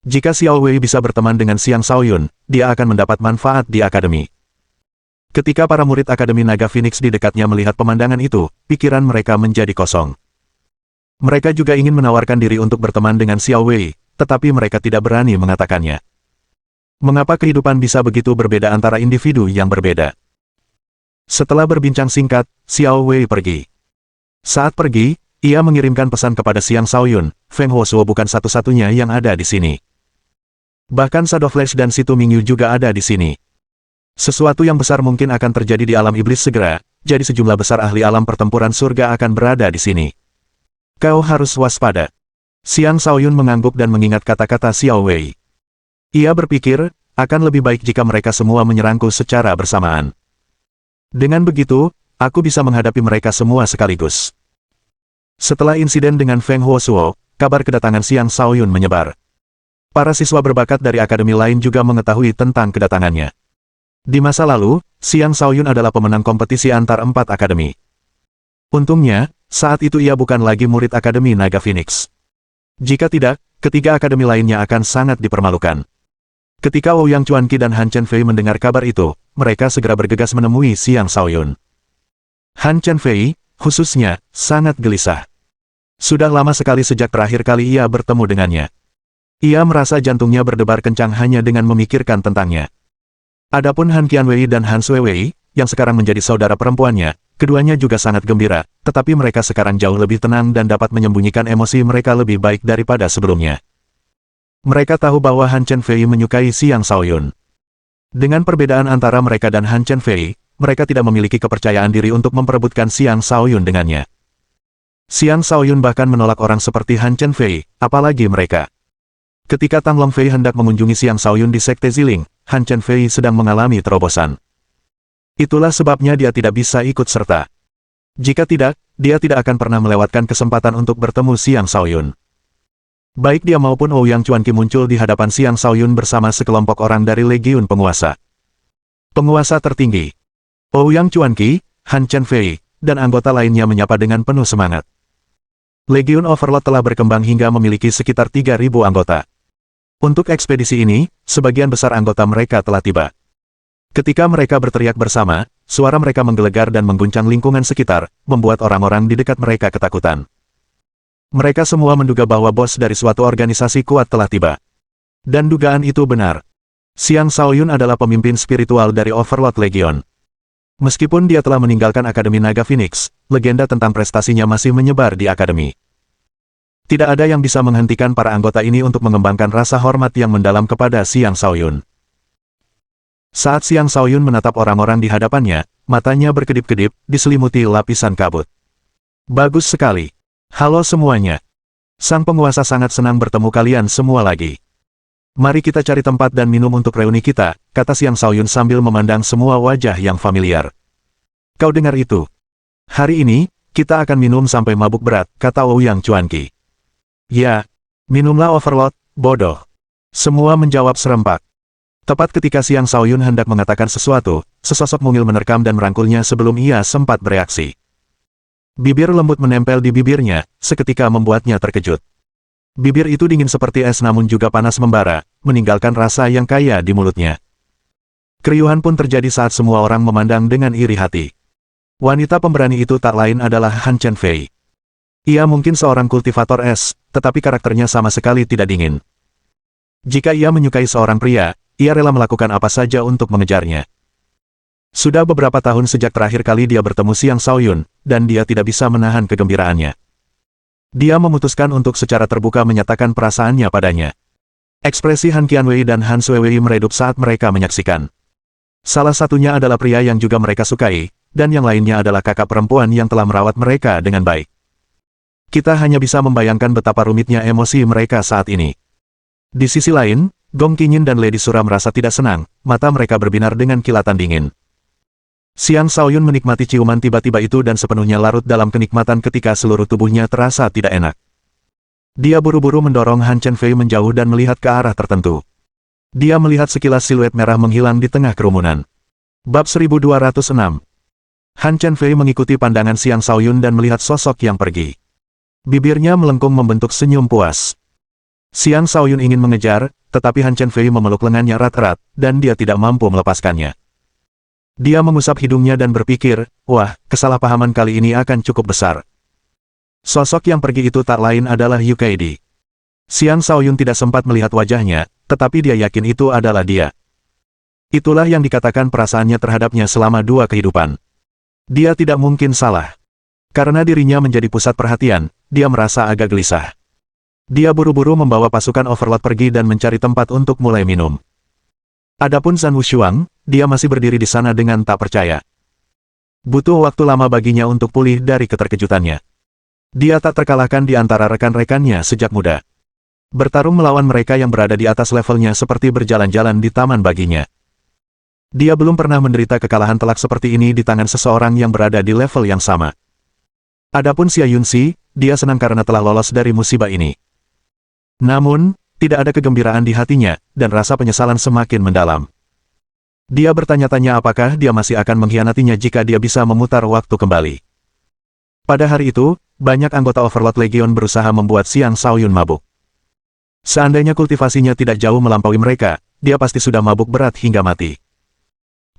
Jika Xiao Wei bisa berteman dengan Xiang Shaoyun, dia akan mendapat manfaat di akademi. Ketika para murid Akademi Naga Phoenix di dekatnya melihat pemandangan itu, pikiran mereka menjadi kosong. Mereka juga ingin menawarkan diri untuk berteman dengan Xiao Wei, tetapi mereka tidak berani mengatakannya. Mengapa kehidupan bisa begitu berbeda antara individu yang berbeda? Setelah berbincang singkat, Xiao Wei pergi. Saat pergi, ia mengirimkan pesan kepada Xiang Shaoyun, Feng Huosuo bukan satu-satunya yang ada di sini. Bahkan Shadow Flash dan Situ Mingyu juga ada di sini. Sesuatu yang besar mungkin akan terjadi di alam iblis segera, jadi sejumlah besar ahli alam pertempuran surga akan berada di sini. Kau harus waspada. Xiang Shaoyun mengangguk dan mengingat kata-kata Xiao Wei. Ia berpikir, akan lebih baik jika mereka semua menyerangku secara bersamaan. Dengan begitu, aku bisa menghadapi mereka semua sekaligus. Setelah insiden dengan Feng Huosuo, kabar kedatangan Xiang Shaoyun menyebar. Para siswa berbakat dari akademi lain juga mengetahui tentang kedatangannya. Di masa lalu, Xiang Shaoyun adalah pemenang kompetisi antar 4 akademi. Untungnya, saat itu ia bukan lagi murid Akademi Naga Phoenix. Jika tidak, ketiga akademi lainnya akan sangat dipermalukan. Ketika Ouyang Chuanqi dan Han Chenfei mendengar kabar itu, mereka segera bergegas menemui Xiang Shaoyun. Han Chenfei, khususnya, sangat gelisah. Sudah lama sekali sejak terakhir kali ia bertemu dengannya. Ia merasa jantungnya berdebar kencang hanya dengan memikirkan tentangnya. Adapun Han Qianwei dan Han Suiwei, yang sekarang menjadi saudara perempuannya, keduanya juga sangat gembira, tetapi mereka sekarang jauh lebih tenang dan dapat menyembunyikan emosi mereka lebih baik daripada sebelumnya. Mereka tahu bahwa Han Chenfei menyukai Xiang Shaoyun. Dengan perbedaan antara mereka dan Han Chenfei, mereka tidak memiliki kepercayaan diri untuk memperebutkan Xiang Shaoyun dengannya. Xiang Shaoyun bahkan menolak orang seperti Han Chenfei, apalagi mereka. Ketika Tang Longfei hendak mengunjungi Xiang Shaoyun di Sekte Ziling, Han Chenfei sedang mengalami terobosan. Itulah sebabnya dia tidak bisa ikut serta. Jika tidak, dia tidak akan pernah melewatkan kesempatan untuk bertemu Xiang Shaoyun. Baik dia maupun Ouyang Chuanqi muncul di hadapan Xiang Shaoyun bersama sekelompok orang dari Legiun Penguasa. Penguasa tertinggi. Ouyang Chuanqi, Han Chenfei, dan anggota lainnya menyapa dengan penuh semangat. Legiun Overlord telah berkembang hingga memiliki sekitar 3.000 anggota. Untuk ekspedisi ini, sebagian besar anggota mereka telah tiba. Ketika mereka berteriak bersama, suara mereka menggelegar dan mengguncang lingkungan sekitar, membuat orang-orang di dekat mereka ketakutan. Mereka semua menduga bahwa bos dari suatu organisasi kuat telah tiba. Dan dugaan itu benar. Xiang Shaoyun adalah pemimpin spiritual dari Overlord Legion. Meskipun dia telah meninggalkan Akademi Naga Phoenix, legenda tentang prestasinya masih menyebar di akademi. Tidak ada yang bisa menghentikan para anggota ini untuk mengembangkan rasa hormat yang mendalam kepada Xiang Shaoyun. Saat Xiang Shaoyun menatap orang-orang di hadapannya, matanya berkedip-kedip, diselimuti lapisan kabut. Bagus sekali. Halo semuanya. Sang penguasa sangat senang bertemu kalian semua lagi. Mari kita cari tempat dan minum untuk reuni kita, kata Xiang Shaoyun sambil memandang semua wajah yang familiar. Kau dengar itu? Hari ini, kita akan minum sampai mabuk berat, kata Ouyang Chuanqi. Ya, minumlah Overlord, bodoh. Semua menjawab serempak. Tepat ketika Xiang Shaoyun hendak mengatakan sesuatu, sesosok mungil menerkam dan merangkulnya sebelum ia sempat bereaksi. Bibir lembut menempel di bibirnya, seketika membuatnya terkejut. Bibir itu dingin seperti es namun juga panas membara, meninggalkan rasa yang kaya di mulutnya. Keriuhan pun terjadi saat semua orang memandang dengan iri hati. Wanita pemberani itu tak lain adalah Han Chenfei. Ia mungkin seorang kultivator es, tetapi karakternya sama sekali tidak dingin. Jika ia menyukai seorang pria, ia rela melakukan apa saja untuk mengejarnya. Sudah beberapa tahun sejak terakhir kali dia bertemu Xiang Shaoyun, dan dia tidak bisa menahan kegembiraannya. Dia memutuskan untuk secara terbuka menyatakan perasaannya padanya. Ekspresi Han Qianwei dan Han Suewei meredup saat mereka menyaksikan. Salah satunya adalah pria yang juga mereka sukai, dan yang lainnya adalah kakak perempuan yang telah merawat mereka dengan baik. Kita hanya bisa membayangkan betapa rumitnya emosi mereka saat ini. Di sisi lain, Gong Qingyin dan Lady Sura merasa tidak senang, mata mereka berbinar dengan kilatan dingin. Xiang Shaoyun menikmati ciuman tiba-tiba itu dan sepenuhnya larut dalam kenikmatan ketika seluruh tubuhnya terasa tidak enak. Dia buru-buru mendorong Han Chenfei menjauh dan melihat ke arah tertentu. Dia melihat sekilas siluet merah menghilang di tengah kerumunan. Bab 1206. Han Chenfei mengikuti pandangan Xiang Shaoyun dan melihat sosok yang pergi. Bibirnya melengkung membentuk senyum puas. Xiang Shaoyun ingin mengejar, tetapi Han Chenfei memeluk lengannya erat-erat, dan dia tidak mampu melepaskannya. Dia mengusap hidungnya dan berpikir, wah, kesalahpahaman kali ini akan cukup besar. Sosok yang pergi itu tak lain adalah Yu Kaidi. Xiang Shaoyun tidak sempat melihat wajahnya, tetapi dia yakin itu adalah dia. Itulah yang dikatakan perasaannya terhadapnya selama 2 kehidupan. Dia tidak mungkin salah. Karena dirinya menjadi pusat perhatian, dia merasa agak gelisah. Dia buru-buru membawa pasukan Overlord pergi dan mencari tempat untuk mulai minum. Adapun Zhan Wushuang, dia masih berdiri di sana dengan tak percaya. Butuh waktu lama baginya untuk pulih dari keterkejutannya. Dia tak terkalahkan di antara rekan-rekannya sejak muda. Bertarung melawan mereka yang berada di atas levelnya seperti berjalan-jalan di taman baginya. Dia belum pernah menderita kekalahan telak seperti ini di tangan seseorang yang berada di level yang sama. Adapun Xia Yunxi, dia senang karena telah lolos dari musibah ini. Namun, tidak ada kegembiraan di hatinya, dan rasa penyesalan semakin mendalam. Dia bertanya-tanya apakah dia masih akan mengkhianatinya jika dia bisa memutar waktu kembali. Pada hari itu, banyak anggota Overlord Legion berusaha membuat Xiang Shaoyun mabuk. Seandainya kultivasinya tidak jauh melampaui mereka, dia pasti sudah mabuk berat hingga mati.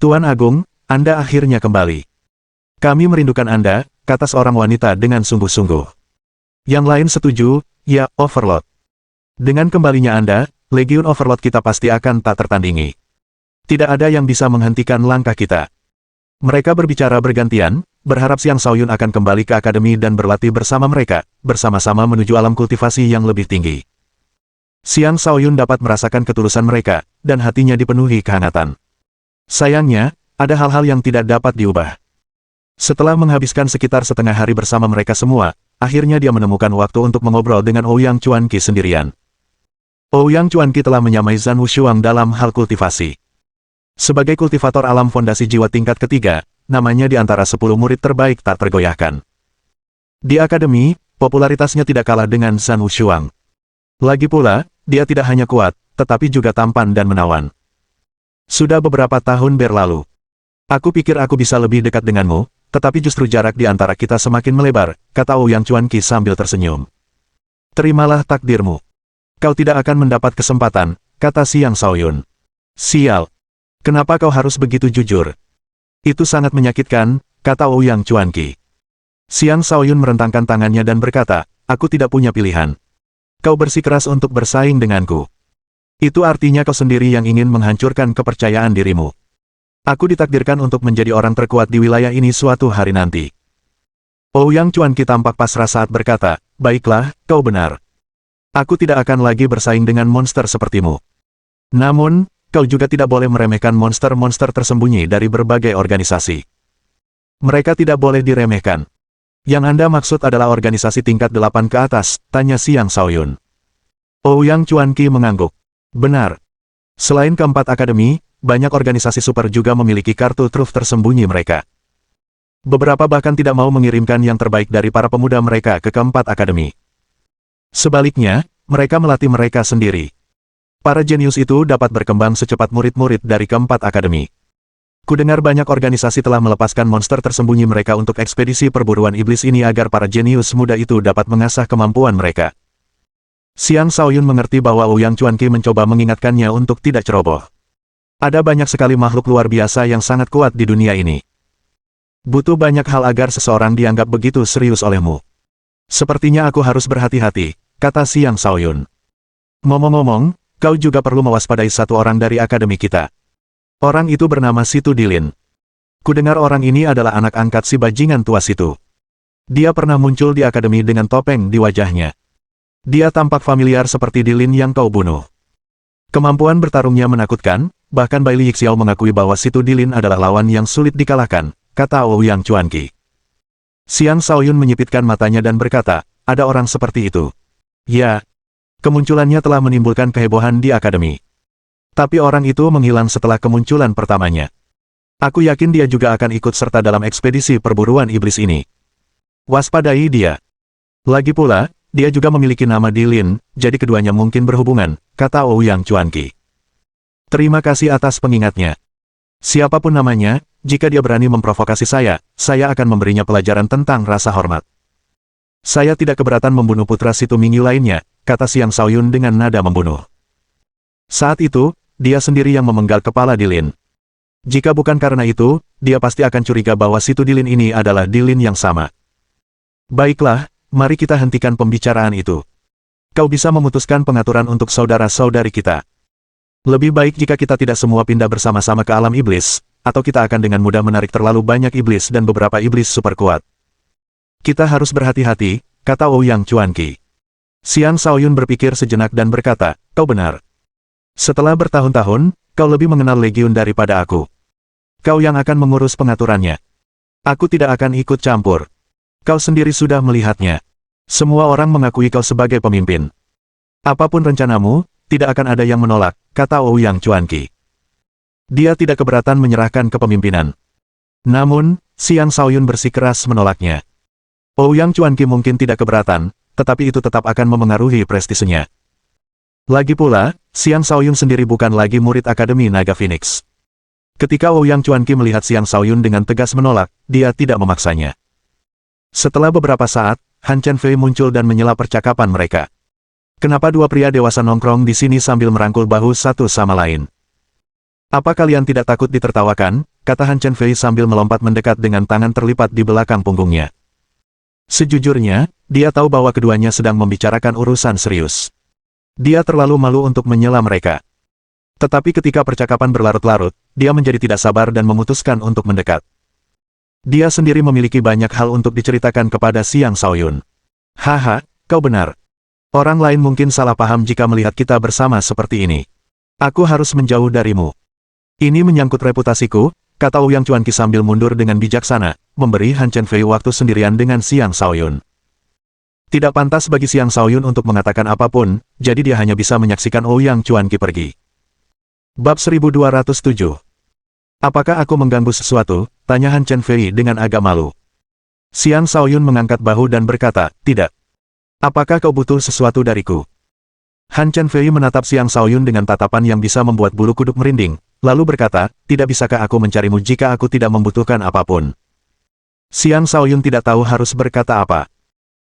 Tuan Agung, Anda akhirnya kembali. Kami merindukan Anda, kata seorang wanita dengan sungguh-sungguh. Yang lain setuju, ya, Overlord. Dengan kembalinya Anda, Legion Overlord kita pasti akan tak tertandingi. Tidak ada yang bisa menghentikan langkah kita. Mereka berbicara bergantian, berharap Xiang Shaoyun akan kembali ke akademi dan berlatih bersama mereka, bersama-sama menuju alam kultivasi yang lebih tinggi. Xiang Shaoyun dapat merasakan ketulusan mereka, dan hatinya dipenuhi kehangatan. Sayangnya, ada hal-hal yang tidak dapat diubah. Setelah menghabiskan sekitar setengah hari bersama mereka semua, akhirnya dia menemukan waktu untuk mengobrol dengan Ouyang Chuanqi sendirian. Ouyang Chuanqi telah menyamai Zhan Wushuang dalam hal kultivasi. Sebagai kultivator alam fondasi jiwa tingkat ketiga, namanya di antara 10 murid terbaik tak tergoyahkan. Di akademi, popularitasnya tidak kalah dengan Zhan Wushuang. Lagi pula, dia tidak hanya kuat, tetapi juga tampan dan menawan. Sudah beberapa tahun berlalu. Aku pikir aku bisa lebih dekat denganmu, tetapi justru jarak di antara kita semakin melebar, kata Ouyang Chuanqi sambil tersenyum. Terimalah takdirmu. Kau tidak akan mendapat kesempatan, kata Xiang Shaoyun. Sial. Kenapa kau harus begitu jujur? Itu sangat menyakitkan, kata Ouyang Chuanqi. Xiang Shaoyun merentangkan tangannya dan berkata, aku tidak punya pilihan. Kau bersikeras untuk bersaing denganku. Itu artinya kau sendiri yang ingin menghancurkan kepercayaan dirimu. Aku ditakdirkan untuk menjadi orang terkuat di wilayah ini suatu hari nanti. Ouyang Chuanqi tampak pasrah saat berkata, baiklah, kau benar. Aku tidak akan lagi bersaing dengan monster sepertimu. Namun, kau juga tidak boleh meremehkan monster-monster tersembunyi dari berbagai organisasi. Mereka tidak boleh diremehkan. Yang Anda maksud adalah organisasi tingkat 8 ke atas, tanya Xiang Shaoyun. Ouyang Chuanqi mengangguk. Benar. Selain keempat akademi, banyak organisasi super juga memiliki kartu truf tersembunyi mereka. Beberapa bahkan tidak mau mengirimkan yang terbaik dari para pemuda mereka ke keempat akademi. Sebaliknya, mereka melatih mereka sendiri. Para jenius itu dapat berkembang secepat murid-murid dari keempat akademi. Kudengar banyak organisasi telah melepaskan monster tersembunyi mereka untuk ekspedisi perburuan iblis ini agar para jenius muda itu dapat mengasah kemampuan mereka. Xiang Shaoyun mengerti bahwa Ouyang Chuanqi mencoba mengingatkannya untuk tidak ceroboh. Ada banyak sekali makhluk luar biasa yang sangat kuat di dunia ini. Butuh banyak hal agar seseorang dianggap begitu serius olehmu. Sepertinya aku harus berhati-hati, kata Xiang Shaoyun. Ngomong-ngomong, kau juga perlu mewaspadai satu orang dari akademi kita. Orang itu bernama Situ Dilin. Kudengar orang ini adalah anak angkat si bajingan tua Situ. Dia pernah muncul di akademi dengan topeng di wajahnya. Dia tampak familiar seperti Dilin yang kau bunuh. Kemampuan bertarungnya menakutkan, bahkan Bai Li Yixiao mengakui bahwa Situ Dilin adalah lawan yang sulit dikalahkan, kata Ouyang Chuanqi. Xiang Shaoyun menyipitkan matanya dan berkata, ada orang seperti itu. Ya, kemunculannya telah menimbulkan kehebohan di akademi. Tapi orang itu menghilang setelah kemunculan pertamanya. Aku yakin dia juga akan ikut serta dalam ekspedisi perburuan iblis ini. Waspadai dia. Lagi pula, dia juga memiliki nama Dilin, jadi keduanya mungkin berhubungan, kata Ouyang Chuanqi. Terima kasih atas pengingatnya. Siapapun namanya, jika dia berani memprovokasi saya akan memberinya pelajaran tentang rasa hormat. Saya tidak keberatan membunuh putra Situ Mingyu lainnya, kata Xiang Shaoyun dengan nada membunuh. Saat itu, dia sendiri yang memenggal kepala Dilin. Jika bukan karena itu, dia pasti akan curiga bahwa Situ Dilin ini adalah Dilin yang sama. Baiklah, mari kita hentikan pembicaraan itu. Kau bisa memutuskan pengaturan untuk saudara-saudari kita. Lebih baik jika kita tidak semua pindah bersama-sama ke alam iblis, atau kita akan dengan mudah menarik terlalu banyak iblis dan beberapa iblis super kuat. Kita harus berhati-hati, kata Ouyang Chuanqi. Xiang Shaoyun berpikir sejenak dan berkata, kau benar. Setelah bertahun-tahun, kau lebih mengenal Legiun daripada aku. Kau yang akan mengurus pengaturannya. Aku tidak akan ikut campur. Kau sendiri sudah melihatnya. Semua orang mengakui kau sebagai pemimpin. Apapun rencanamu, tidak akan ada yang menolak, kata Ouyang Chuanqi. Dia tidak keberatan menyerahkan kepemimpinan. Namun, Xiang Shaoyun bersikeras menolaknya. Ouyang Chuanqi mungkin tidak keberatan, tetapi itu tetap akan memengaruhi prestisenya. Lagi pula, Xiang Shaoyun sendiri bukan lagi murid Akademi Naga Phoenix. Ketika Ouyang Chuanqi melihat Xiang Shaoyun dengan tegas menolak, dia tidak memaksanya. Setelah beberapa saat, Han Chen Fei muncul dan menyela percakapan mereka. Kenapa dua pria dewasa nongkrong di sini sambil merangkul bahu satu sama lain? Apa kalian tidak takut ditertawakan? Kata Han Chen Fei sambil melompat mendekat dengan tangan terlipat di belakang punggungnya. Sejujurnya, dia tahu bahwa keduanya sedang membicarakan urusan serius. Dia terlalu malu untuk menyela mereka. Tetapi ketika percakapan berlarut-larut, dia menjadi tidak sabar dan memutuskan untuk mendekat. Dia sendiri memiliki banyak hal untuk diceritakan kepada Xiang Shaoyun. Haha, kau benar. Orang lain mungkin salah paham jika melihat kita bersama seperti ini. Aku harus menjauh darimu. Ini menyangkut reputasiku, kata Ouyang Chuanqi sambil mundur dengan bijaksana, memberi Han Chen Fei waktu sendirian dengan Xiang Shaoyun. Tidak pantas bagi Xiang Shaoyun untuk mengatakan apapun, jadi dia hanya bisa menyaksikan Ouyang Chuanqi pergi. Bab 1207. Apakah aku mengganggu sesuatu? Tanya Han Chen Fei dengan agak malu. Xiang Shaoyun mengangkat bahu dan berkata, tidak. Apakah kau butuh sesuatu dariku? Han Chen Fei menatap Xiang Shaoyun dengan tatapan yang bisa membuat bulu kuduk merinding, lalu berkata, tidak bisakah aku mencarimu jika aku tidak membutuhkan apapun? Xiang Shaoyun tidak tahu harus berkata apa.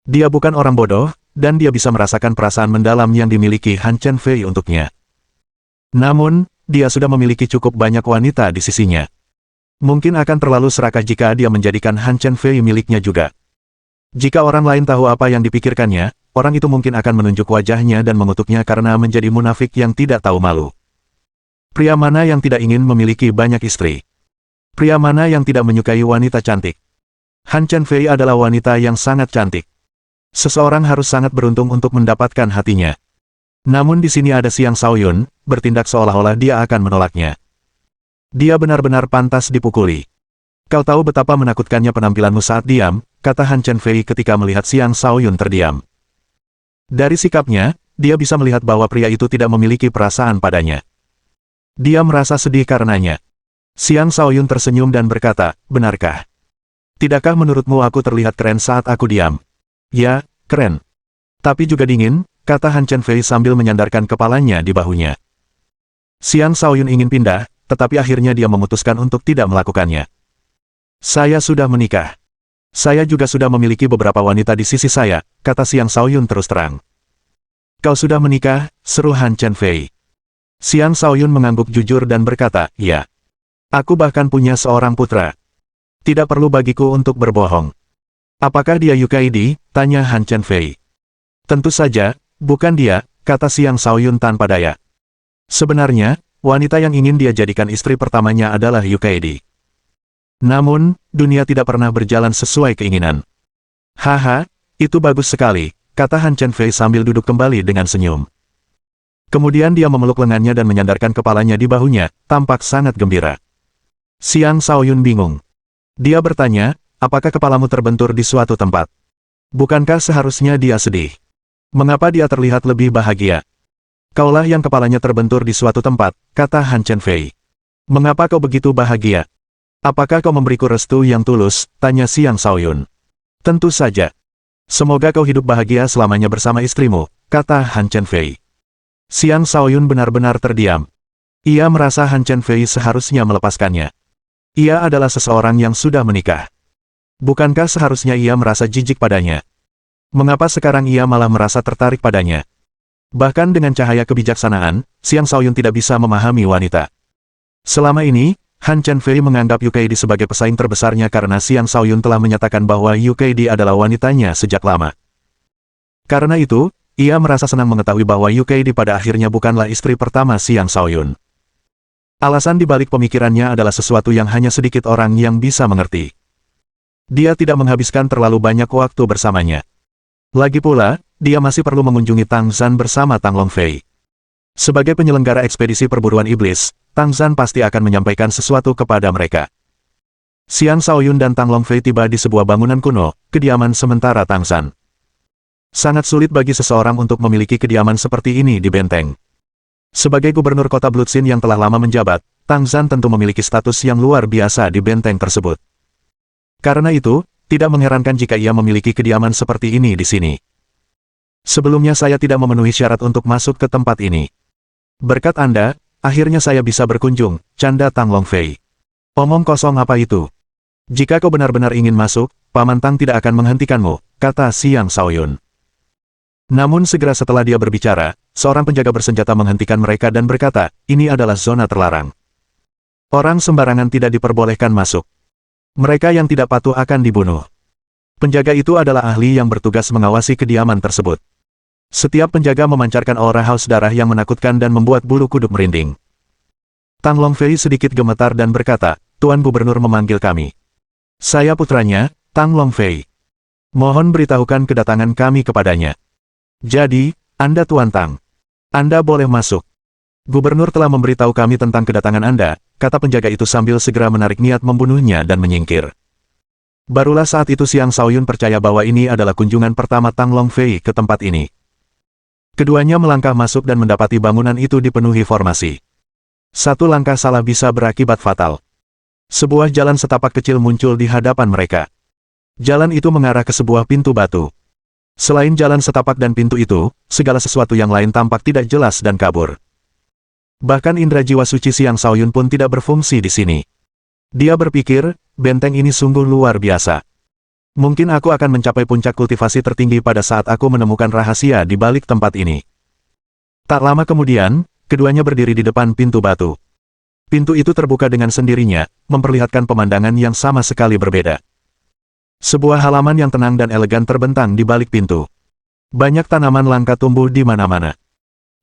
Dia bukan orang bodoh, dan dia bisa merasakan perasaan mendalam yang dimiliki Han Chen Fei untuknya. Namun, dia sudah memiliki cukup banyak wanita di sisinya. Mungkin akan terlalu serakah jika dia menjadikan Han Chen Fei miliknya juga. Jika orang lain tahu apa yang dipikirkannya, orang itu mungkin akan menunjuk wajahnya dan mengutuknya karena menjadi munafik yang tidak tahu malu. Pria mana yang tidak ingin memiliki banyak istri? Pria mana yang tidak menyukai wanita cantik? Han Chen Fei adalah wanita yang sangat cantik. Seseorang harus sangat beruntung untuk mendapatkan hatinya. Namun di sini ada Xiang Shaoyun, bertindak seolah-olah dia akan menolaknya. Dia benar-benar pantas dipukuli. Kau tahu betapa menakutkannya penampilanmu saat diam, kata Han Chen Fei ketika melihat Xiang Shaoyun terdiam. Dari sikapnya, dia bisa melihat bahwa pria itu tidak memiliki perasaan padanya. Dia merasa sedih karenanya. Xiang Shaoyun tersenyum dan berkata, benarkah? Tidakkah menurutmu aku terlihat keren saat aku diam? Ya, keren. Tapi juga dingin, kata Han Chen Fei sambil menyandarkan kepalanya di bahunya. Xiang Shaoyun ingin pindah, tetapi akhirnya dia memutuskan untuk tidak melakukannya. Saya sudah menikah. Saya juga sudah memiliki beberapa wanita di sisi saya, kata Xiang Shaoyun terus terang. Kau sudah menikah, seru Han Chen Fei. Xiang Shaoyun mengangguk jujur dan berkata, ya. Aku bahkan punya seorang putra. Tidak perlu bagiku untuk berbohong. Apakah dia Yukaidi? Tanya Han Chen Fei. Tentu saja, bukan dia, kata Xiang Shaoyun tanpa daya. Sebenarnya, wanita yang ingin dia jadikan istri pertamanya adalah Yukaidi. Namun, dunia tidak pernah berjalan sesuai keinginan. Haha, itu bagus sekali, kata Han Chenfei sambil duduk kembali dengan senyum. Kemudian dia memeluk lengannya dan menyandarkan kepalanya di bahunya, tampak sangat gembira. Xiang Shaoyun bingung. Dia bertanya, apakah kepalamu terbentur di suatu tempat? Bukankah seharusnya dia sedih? Mengapa dia terlihat lebih bahagia? Kaulah yang kepalanya terbentur di suatu tempat, kata Han Chenfei. Mengapa kau begitu bahagia? Apakah kau memberiku restu yang tulus? Tanya Xiang Shaoyun. Tentu saja. Semoga kau hidup bahagia selamanya bersama istrimu, kata Han Chenfei. Xiang Shaoyun benar-benar terdiam. Ia merasa Han Chenfei seharusnya melepaskannya. Ia adalah seseorang yang sudah menikah. Bukankah seharusnya ia merasa jijik padanya? Mengapa sekarang ia malah merasa tertarik padanya? Bahkan dengan cahaya kebijaksanaan, Xiang Shaoyun tidak bisa memahami wanita. Selama ini, Han Chenfei menganggap Yu Keidi sebagai pesaing terbesarnya karena Xiang Shaoyun telah menyatakan bahwa Yu Keidi adalah wanitanya sejak lama. Karena itu, ia merasa senang mengetahui bahwa Yu Keidi pada akhirnya bukanlah istri pertama Xiang Shaoyun. Alasan dibalik pemikirannya adalah sesuatu yang hanya sedikit orang yang bisa mengerti. Dia tidak menghabiskan terlalu banyak waktu bersamanya. Lagi pula, dia masih perlu mengunjungi Tang Zhan bersama Tang Longfei. Sebagai penyelenggara ekspedisi perburuan iblis, Tang Zhan pasti akan menyampaikan sesuatu kepada mereka. Xiang Shaoyun dan Tang Longfei tiba di sebuah bangunan kuno, kediaman sementara Tang Zhan. Sangat sulit bagi seseorang untuk memiliki kediaman seperti ini di benteng. Sebagai gubernur kota Bloodsin yang telah lama menjabat, Tang Zhan tentu memiliki status yang luar biasa di benteng tersebut. Karena itu, tidak mengherankan jika ia memiliki kediaman seperti ini di sini. Sebelumnya saya tidak memenuhi syarat untuk masuk ke tempat ini. Berkat Anda, akhirnya saya bisa berkunjung, canda Tang Longfei. Omong kosong apa itu? Jika kau benar-benar ingin masuk, Paman Tang tidak akan menghentikanmu, kata Xiang Shaoyun. Namun segera setelah dia berbicara, seorang penjaga bersenjata menghentikan mereka dan berkata, ini adalah zona terlarang. Orang sembarangan tidak diperbolehkan masuk. Mereka yang tidak patuh akan dibunuh. Penjaga itu adalah ahli yang bertugas mengawasi kediaman tersebut. Setiap penjaga memancarkan aura haus darah yang menakutkan dan membuat bulu kuduk merinding. Tang Longfei sedikit gemetar dan berkata, Tuan Gubernur memanggil kami. Saya putranya, Tang Longfei. Mohon beritahukan kedatangan kami kepadanya. Jadi, Anda Tuan Tang. Anda boleh masuk. Gubernur telah memberitahu kami tentang kedatangan Anda, kata penjaga itu sambil segera menarik niat membunuhnya dan menyingkir. Barulah saat itu Xiang Shaoyun percaya bahwa ini adalah kunjungan pertama Tang Longfei ke tempat ini. Keduanya melangkah masuk dan mendapati bangunan itu dipenuhi formasi. Satu langkah salah bisa berakibat fatal. Sebuah jalan setapak kecil muncul di hadapan mereka. Jalan itu mengarah ke sebuah pintu batu. Selain jalan setapak dan pintu itu, segala sesuatu yang lain tampak tidak jelas dan kabur. Bahkan indera jiwa suci Xiang Shaoyun pun tidak berfungsi di sini. Dia berpikir, benteng ini sungguh luar biasa. Mungkin aku akan mencapai puncak kultivasi tertinggi pada saat aku menemukan rahasia di balik tempat ini. Tak lama kemudian, keduanya berdiri di depan pintu batu. Pintu itu terbuka dengan sendirinya, memperlihatkan pemandangan yang sama sekali berbeda. Sebuah halaman yang tenang dan elegan terbentang di balik pintu. Banyak tanaman langka tumbuh di mana-mana.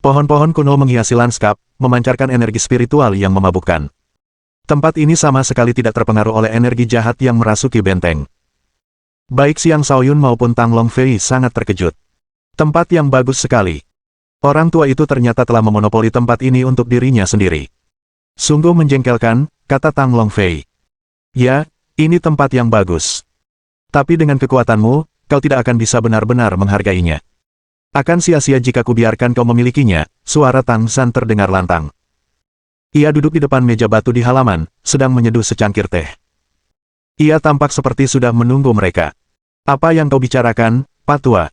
Pohon-pohon kuno menghiasi lanskap, memancarkan energi spiritual yang memabukkan. Tempat ini sama sekali tidak terpengaruh oleh energi jahat yang merasuki benteng. Baik Xiang Shaoyun maupun Tang Longfei sangat terkejut. Tempat yang bagus sekali. Orang tua itu ternyata telah memonopoli tempat ini untuk dirinya sendiri. Sungguh menjengkelkan, kata Tang Longfei. Ya, ini tempat yang bagus. Tapi dengan kekuatanmu, kau tidak akan bisa benar-benar menghargainya. Akan sia-sia jika kubiarkan kau memilikinya, suara Tang Zhan terdengar lantang. Ia duduk di depan meja batu di halaman, sedang menyeduh secangkir teh. Ia tampak seperti sudah menunggu mereka. Apa yang kau bicarakan, Pak Tua?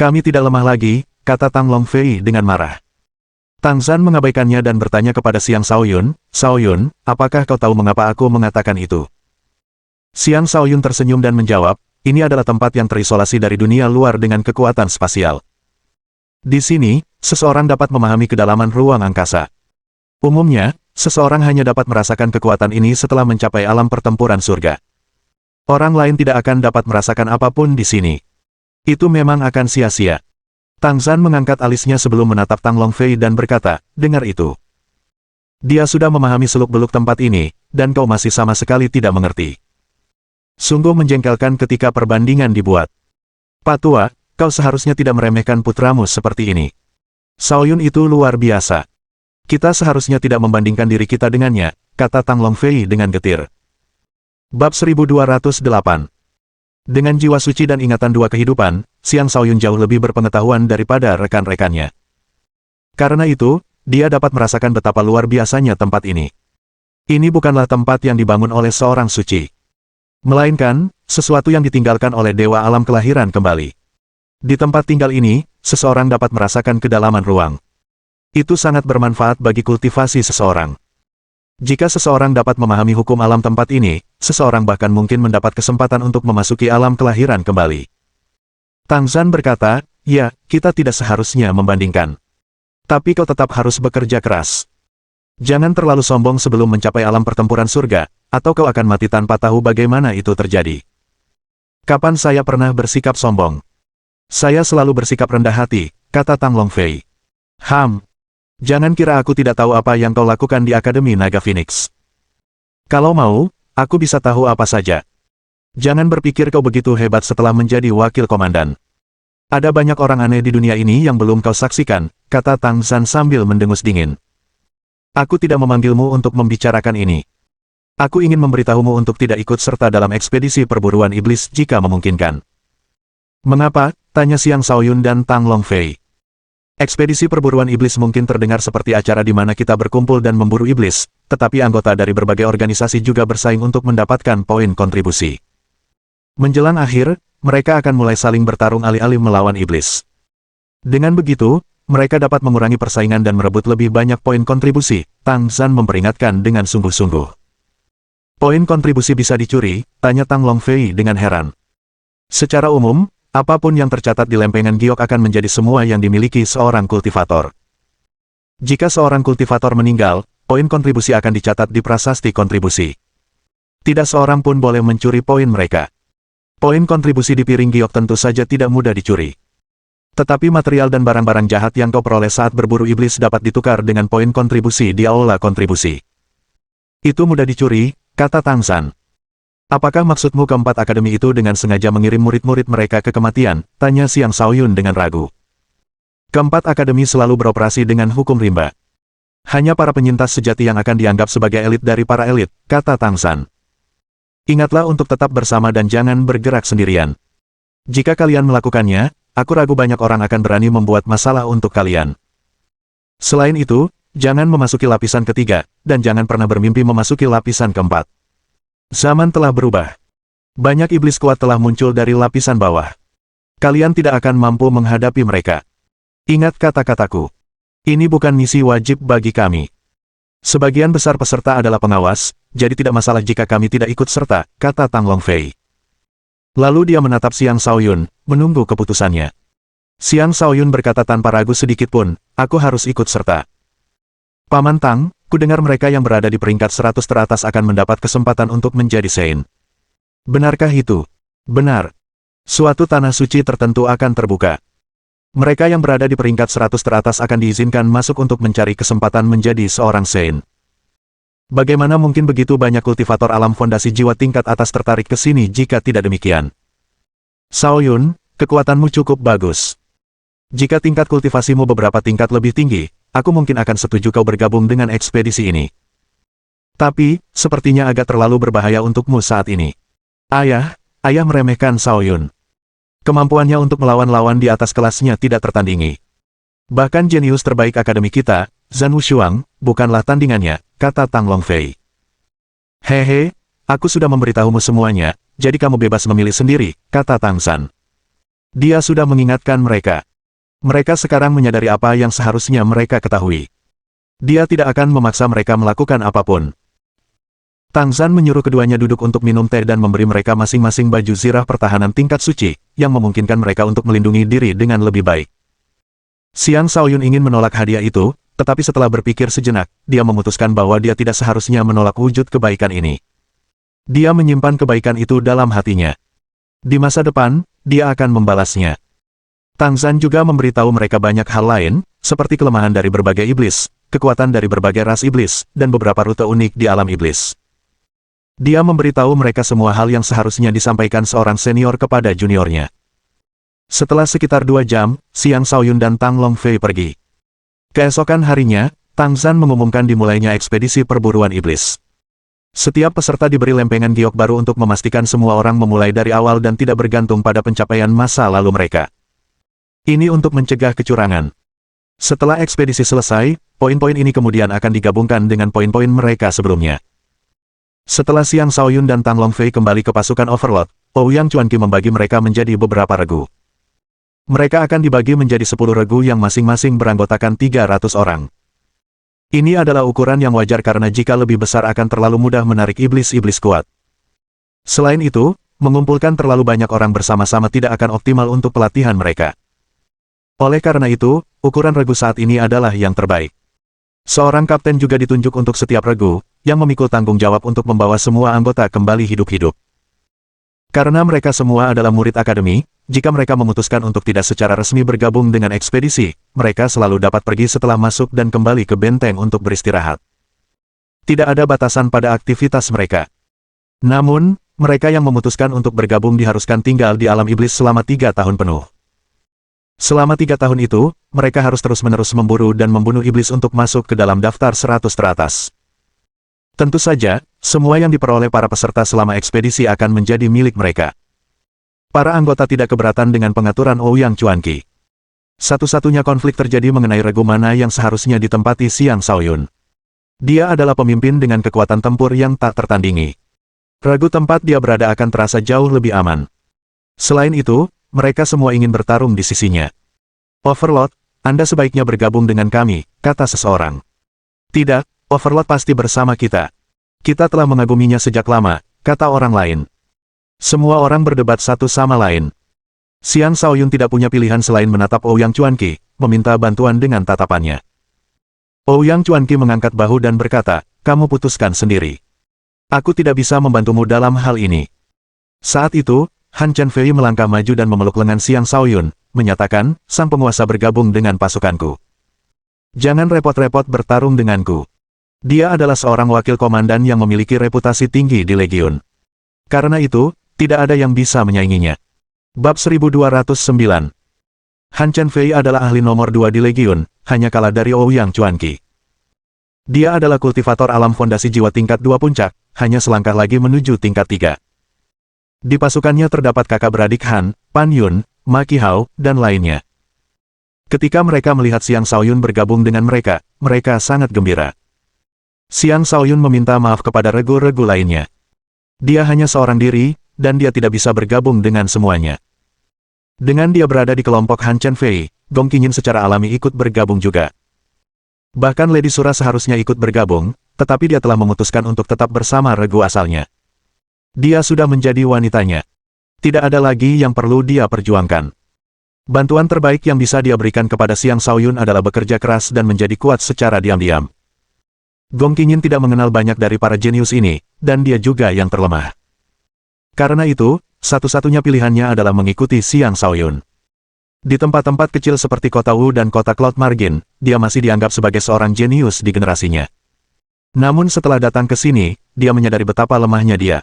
Kami tidak lemah lagi, kata Tang Longfei dengan marah. Tang Zhan mengabaikannya dan bertanya kepada Xiang Shaoyun, Shaoyun, apakah kau tahu mengapa aku mengatakan itu? Xiang Shaoyun tersenyum dan menjawab, ini adalah tempat yang terisolasi dari dunia luar dengan kekuatan spasial. Di sini, seseorang dapat memahami kedalaman ruang angkasa. Umumnya, seseorang hanya dapat merasakan kekuatan ini setelah mencapai alam pertempuran surga. Orang lain tidak akan dapat merasakan apapun di sini. Itu memang akan sia-sia. Tang Zhan mengangkat alisnya sebelum menatap Tang Longfei dan berkata, dengar itu. Dia sudah memahami seluk-beluk tempat ini, dan kau masih sama sekali tidak mengerti. Sungguh menjengkelkan ketika perbandingan dibuat. Patua, kau seharusnya tidak meremehkan putramu seperti ini. Xiaoyun itu luar biasa. Kita seharusnya tidak membandingkan diri kita dengannya, kata Tang Longfei dengan getir. Bab 1208. Dengan jiwa suci dan ingatan dua kehidupan, Xiang Xiaoyun jauh lebih berpengetahuan daripada rekan-rekannya. Karena itu, dia dapat merasakan betapa luar biasanya tempat ini. Ini bukanlah tempat yang dibangun oleh seorang suci, melainkan sesuatu yang ditinggalkan oleh dewa alam kelahiran kembali. Di tempat tinggal ini, seseorang dapat merasakan kedalaman ruang. Itu sangat bermanfaat bagi kultivasi seseorang. Jika seseorang dapat memahami hukum alam tempat ini, seseorang bahkan mungkin mendapat kesempatan untuk memasuki alam kelahiran kembali. Tang Zhan berkata, ya, kita tidak seharusnya membandingkan. Tapi kau tetap harus bekerja keras. Jangan terlalu sombong sebelum mencapai alam pertempuran surga, atau kau akan mati tanpa tahu bagaimana itu terjadi. Kapan saya pernah bersikap sombong? Saya selalu bersikap rendah hati, kata Tang Longfei. Jangan kira aku tidak tahu apa yang kau lakukan di Akademi Naga Phoenix. Kalau mau, aku bisa tahu apa saja. Jangan berpikir kau begitu hebat setelah menjadi wakil komandan. Ada banyak orang aneh di dunia ini yang belum kau saksikan, kata Tang Zhan sambil mendengus dingin. Aku tidak memanggilmu untuk membicarakan ini. Aku ingin memberitahumu untuk tidak ikut serta dalam ekspedisi perburuan iblis jika memungkinkan. Mengapa? Tanya Xiang Xiaoyun dan Tang Longfei. Ekspedisi perburuan iblis mungkin terdengar seperti acara di mana kita berkumpul dan memburu iblis, tetapi anggota dari berbagai organisasi juga bersaing untuk mendapatkan poin kontribusi. Menjelang akhir, mereka akan mulai saling bertarung alih-alih melawan iblis. Dengan begitu, mereka dapat mengurangi persaingan dan merebut lebih banyak poin kontribusi, Tang Zhan memperingatkan dengan sungguh-sungguh. Poin kontribusi bisa dicuri, tanya Tang Longfei dengan heran. Secara umum, apapun yang tercatat di lempengan giok akan menjadi semua yang dimiliki seorang kultivator. Jika seorang kultivator meninggal, poin kontribusi akan dicatat di prasasti kontribusi. Tidak seorang pun boleh mencuri poin mereka. Poin kontribusi di piring giok tentu saja tidak mudah dicuri. Tetapi material dan barang-barang jahat yang kau peroleh saat berburu iblis dapat ditukar dengan poin kontribusi di aula kontribusi. Itu mudah dicuri, kata Tang Zhan. Apakah maksudmu keempat akademi itu dengan sengaja mengirim murid-murid mereka ke kematian? Tanya Xiang Xiaoyun dengan ragu. Keempat akademi selalu beroperasi dengan hukum rimba. Hanya para penyintas sejati yang akan dianggap sebagai elit dari para elit, kata Tang Zhan. Ingatlah untuk tetap bersama dan jangan bergerak sendirian. Jika kalian melakukannya, aku ragu banyak orang akan berani membuat masalah untuk kalian. Selain itu, jangan memasuki lapisan ketiga, dan jangan pernah bermimpi memasuki lapisan keempat. Zaman telah berubah. Banyak iblis kuat telah muncul dari lapisan bawah. Kalian tidak akan mampu menghadapi mereka. Ingat kata-kataku. Ini bukan misi wajib bagi kami. Sebagian besar peserta adalah pengawas, jadi tidak masalah jika kami tidak ikut serta, kata Tang Longfei. Lalu dia menatap Xiang Xiaoyun, menunggu keputusannya. Xiang Xiaoyun berkata tanpa ragu sedikit pun, aku harus ikut serta. Paman Tang, kudengar mereka yang berada di peringkat 100 teratas akan mendapat kesempatan untuk menjadi Sein. Benarkah itu? Benar. Suatu tanah suci tertentu akan terbuka. Mereka yang berada di peringkat 100 teratas akan diizinkan masuk untuk mencari kesempatan menjadi seorang Sein. Bagaimana mungkin begitu banyak kultivator alam fondasi jiwa tingkat atas tertarik ke sini jika tidak demikian? Xiaoyun, kekuatanmu cukup bagus. Jika tingkat kultivasimu beberapa tingkat lebih tinggi, aku mungkin akan setuju kau bergabung dengan ekspedisi ini. Tapi, sepertinya agak terlalu berbahaya untukmu saat ini. Ayah meremehkan Xiaoyun. Kemampuannya untuk melawan lawan di atas kelasnya tidak tertandingi. Bahkan jenius terbaik akademi kita, Zhan Wushuang, bukanlah tandingannya, kata Tang Longfei. Hehe, aku sudah memberitahumu semuanya, jadi kamu bebas memilih sendiri, kata Tang Zhan. Dia sudah mengingatkan mereka. Mereka sekarang menyadari apa yang seharusnya mereka ketahui. Dia tidak akan memaksa mereka melakukan apapun. Tang Zhan menyuruh keduanya duduk untuk minum teh dan memberi mereka masing-masing baju zirah pertahanan tingkat suci, yang memungkinkan mereka untuk melindungi diri dengan lebih baik. Xiang Xiaoyun ingin menolak hadiah itu, tetapi setelah berpikir sejenak, dia memutuskan bahwa dia tidak seharusnya menolak wujud kebaikan ini. Dia menyimpan kebaikan itu dalam hatinya. Di masa depan, dia akan membalasnya. Tang Zhan juga memberitahu mereka banyak hal lain, seperti kelemahan dari berbagai iblis, kekuatan dari berbagai ras iblis, dan beberapa rute unik di alam iblis. Dia memberitahu mereka semua hal yang seharusnya disampaikan seorang senior kepada juniornya. Setelah sekitar 2 jam, Xiang Shaoyun dan Tang Longfei pergi. Keesokan harinya, Tang Zhan mengumumkan dimulainya ekspedisi perburuan iblis. Setiap peserta diberi lempengan giok baru untuk memastikan semua orang memulai dari awal dan tidak bergantung pada pencapaian masa lalu mereka. Ini untuk mencegah kecurangan. Setelah ekspedisi selesai, poin-poin ini kemudian akan digabungkan dengan poin-poin mereka sebelumnya. Setelah Xiang Shaoyun dan Tang Longfei kembali ke pasukan Overlord, Ouyang Chuanqi membagi mereka menjadi beberapa regu. Mereka akan dibagi menjadi 10 regu yang masing-masing beranggotakan 300 orang. Ini adalah ukuran yang wajar karena jika lebih besar akan terlalu mudah menarik iblis-iblis kuat. Selain itu, mengumpulkan terlalu banyak orang bersama-sama tidak akan optimal untuk pelatihan mereka. Oleh karena itu, ukuran regu saat ini adalah yang terbaik. Seorang kapten juga ditunjuk untuk setiap regu, yang memikul tanggung jawab untuk membawa semua anggota kembali hidup-hidup. Karena mereka semua adalah murid akademi, jika mereka memutuskan untuk tidak secara resmi bergabung dengan ekspedisi, mereka selalu dapat pergi setelah masuk dan kembali ke benteng untuk beristirahat. Tidak ada batasan pada aktivitas mereka. Namun, mereka yang memutuskan untuk bergabung diharuskan tinggal di alam iblis selama 3 tahun penuh. Selama 3 tahun itu, mereka harus terus-menerus memburu dan membunuh iblis untuk masuk ke dalam daftar 100 teratas. Tentu saja, semua yang diperoleh para peserta selama ekspedisi akan menjadi milik mereka. Para anggota tidak keberatan dengan pengaturan Ouyang Chuanqi. Satu-satunya konflik terjadi mengenai regu mana yang seharusnya ditempati Xiang Shaoyun. Dia adalah pemimpin dengan kekuatan tempur yang tak tertandingi. Regu tempat dia berada akan terasa jauh lebih aman. Selain itu, mereka semua ingin bertarung di sisinya. Overlord, Anda sebaiknya bergabung dengan kami, kata seseorang. Tidak, Overlord pasti bersama kita. Kita telah mengaguminya sejak lama, kata orang lain. Semua orang berdebat satu sama lain. Xiang Shaoyun tidak punya pilihan selain menatap Ouyang Chuanqi, meminta bantuan dengan tatapannya. Ouyang Chuanqi mengangkat bahu dan berkata, kamu putuskan sendiri. Aku tidak bisa membantumu dalam hal ini. Saat itu, Han Chenfei melangkah maju dan memeluk lengan Xiang Shaoyun, menyatakan, sang penguasa bergabung dengan pasukanku. Jangan repot-repot bertarung denganku. Dia adalah seorang wakil komandan yang memiliki reputasi tinggi di Legiun. Karena itu, tidak ada yang bisa menyainginya. Bab 1209. Han Chenfei adalah ahli nomor 2 di Legiun, hanya kalah dari Ouyang Chuanqi. Dia adalah kultivator alam fondasi jiwa tingkat 2 puncak, hanya selangkah lagi menuju tingkat 3. Di pasukannya terdapat kakak beradik Han, Pan Yun, Ma Qihao, dan lainnya. Ketika mereka melihat Xiang Shaoyun bergabung dengan mereka, mereka sangat gembira. Xiang Shaoyun meminta maaf kepada regu-regu lainnya. Dia hanya seorang diri, dan dia tidak bisa bergabung dengan semuanya. Dengan dia berada di kelompok Han Chenfei, Gong Qingyin secara alami ikut bergabung juga. Bahkan Lady Sura seharusnya ikut bergabung, tetapi dia telah memutuskan untuk tetap bersama regu asalnya. Dia sudah menjadi wanitanya. Tidak ada lagi yang perlu dia perjuangkan. Bantuan terbaik yang bisa dia berikan kepada Xiang Shaoyun adalah bekerja keras dan menjadi kuat secara diam-diam. Gong Qingyin tidak mengenal banyak dari para jenius ini, dan dia juga yang terlemah. Karena itu, satu-satunya pilihannya adalah mengikuti Xiang Shaoyun. Di tempat-tempat kecil seperti kota Wu dan kota Cloud Margin, dia masih dianggap sebagai seorang jenius di generasinya. Namun setelah datang ke sini, dia menyadari betapa lemahnya dia.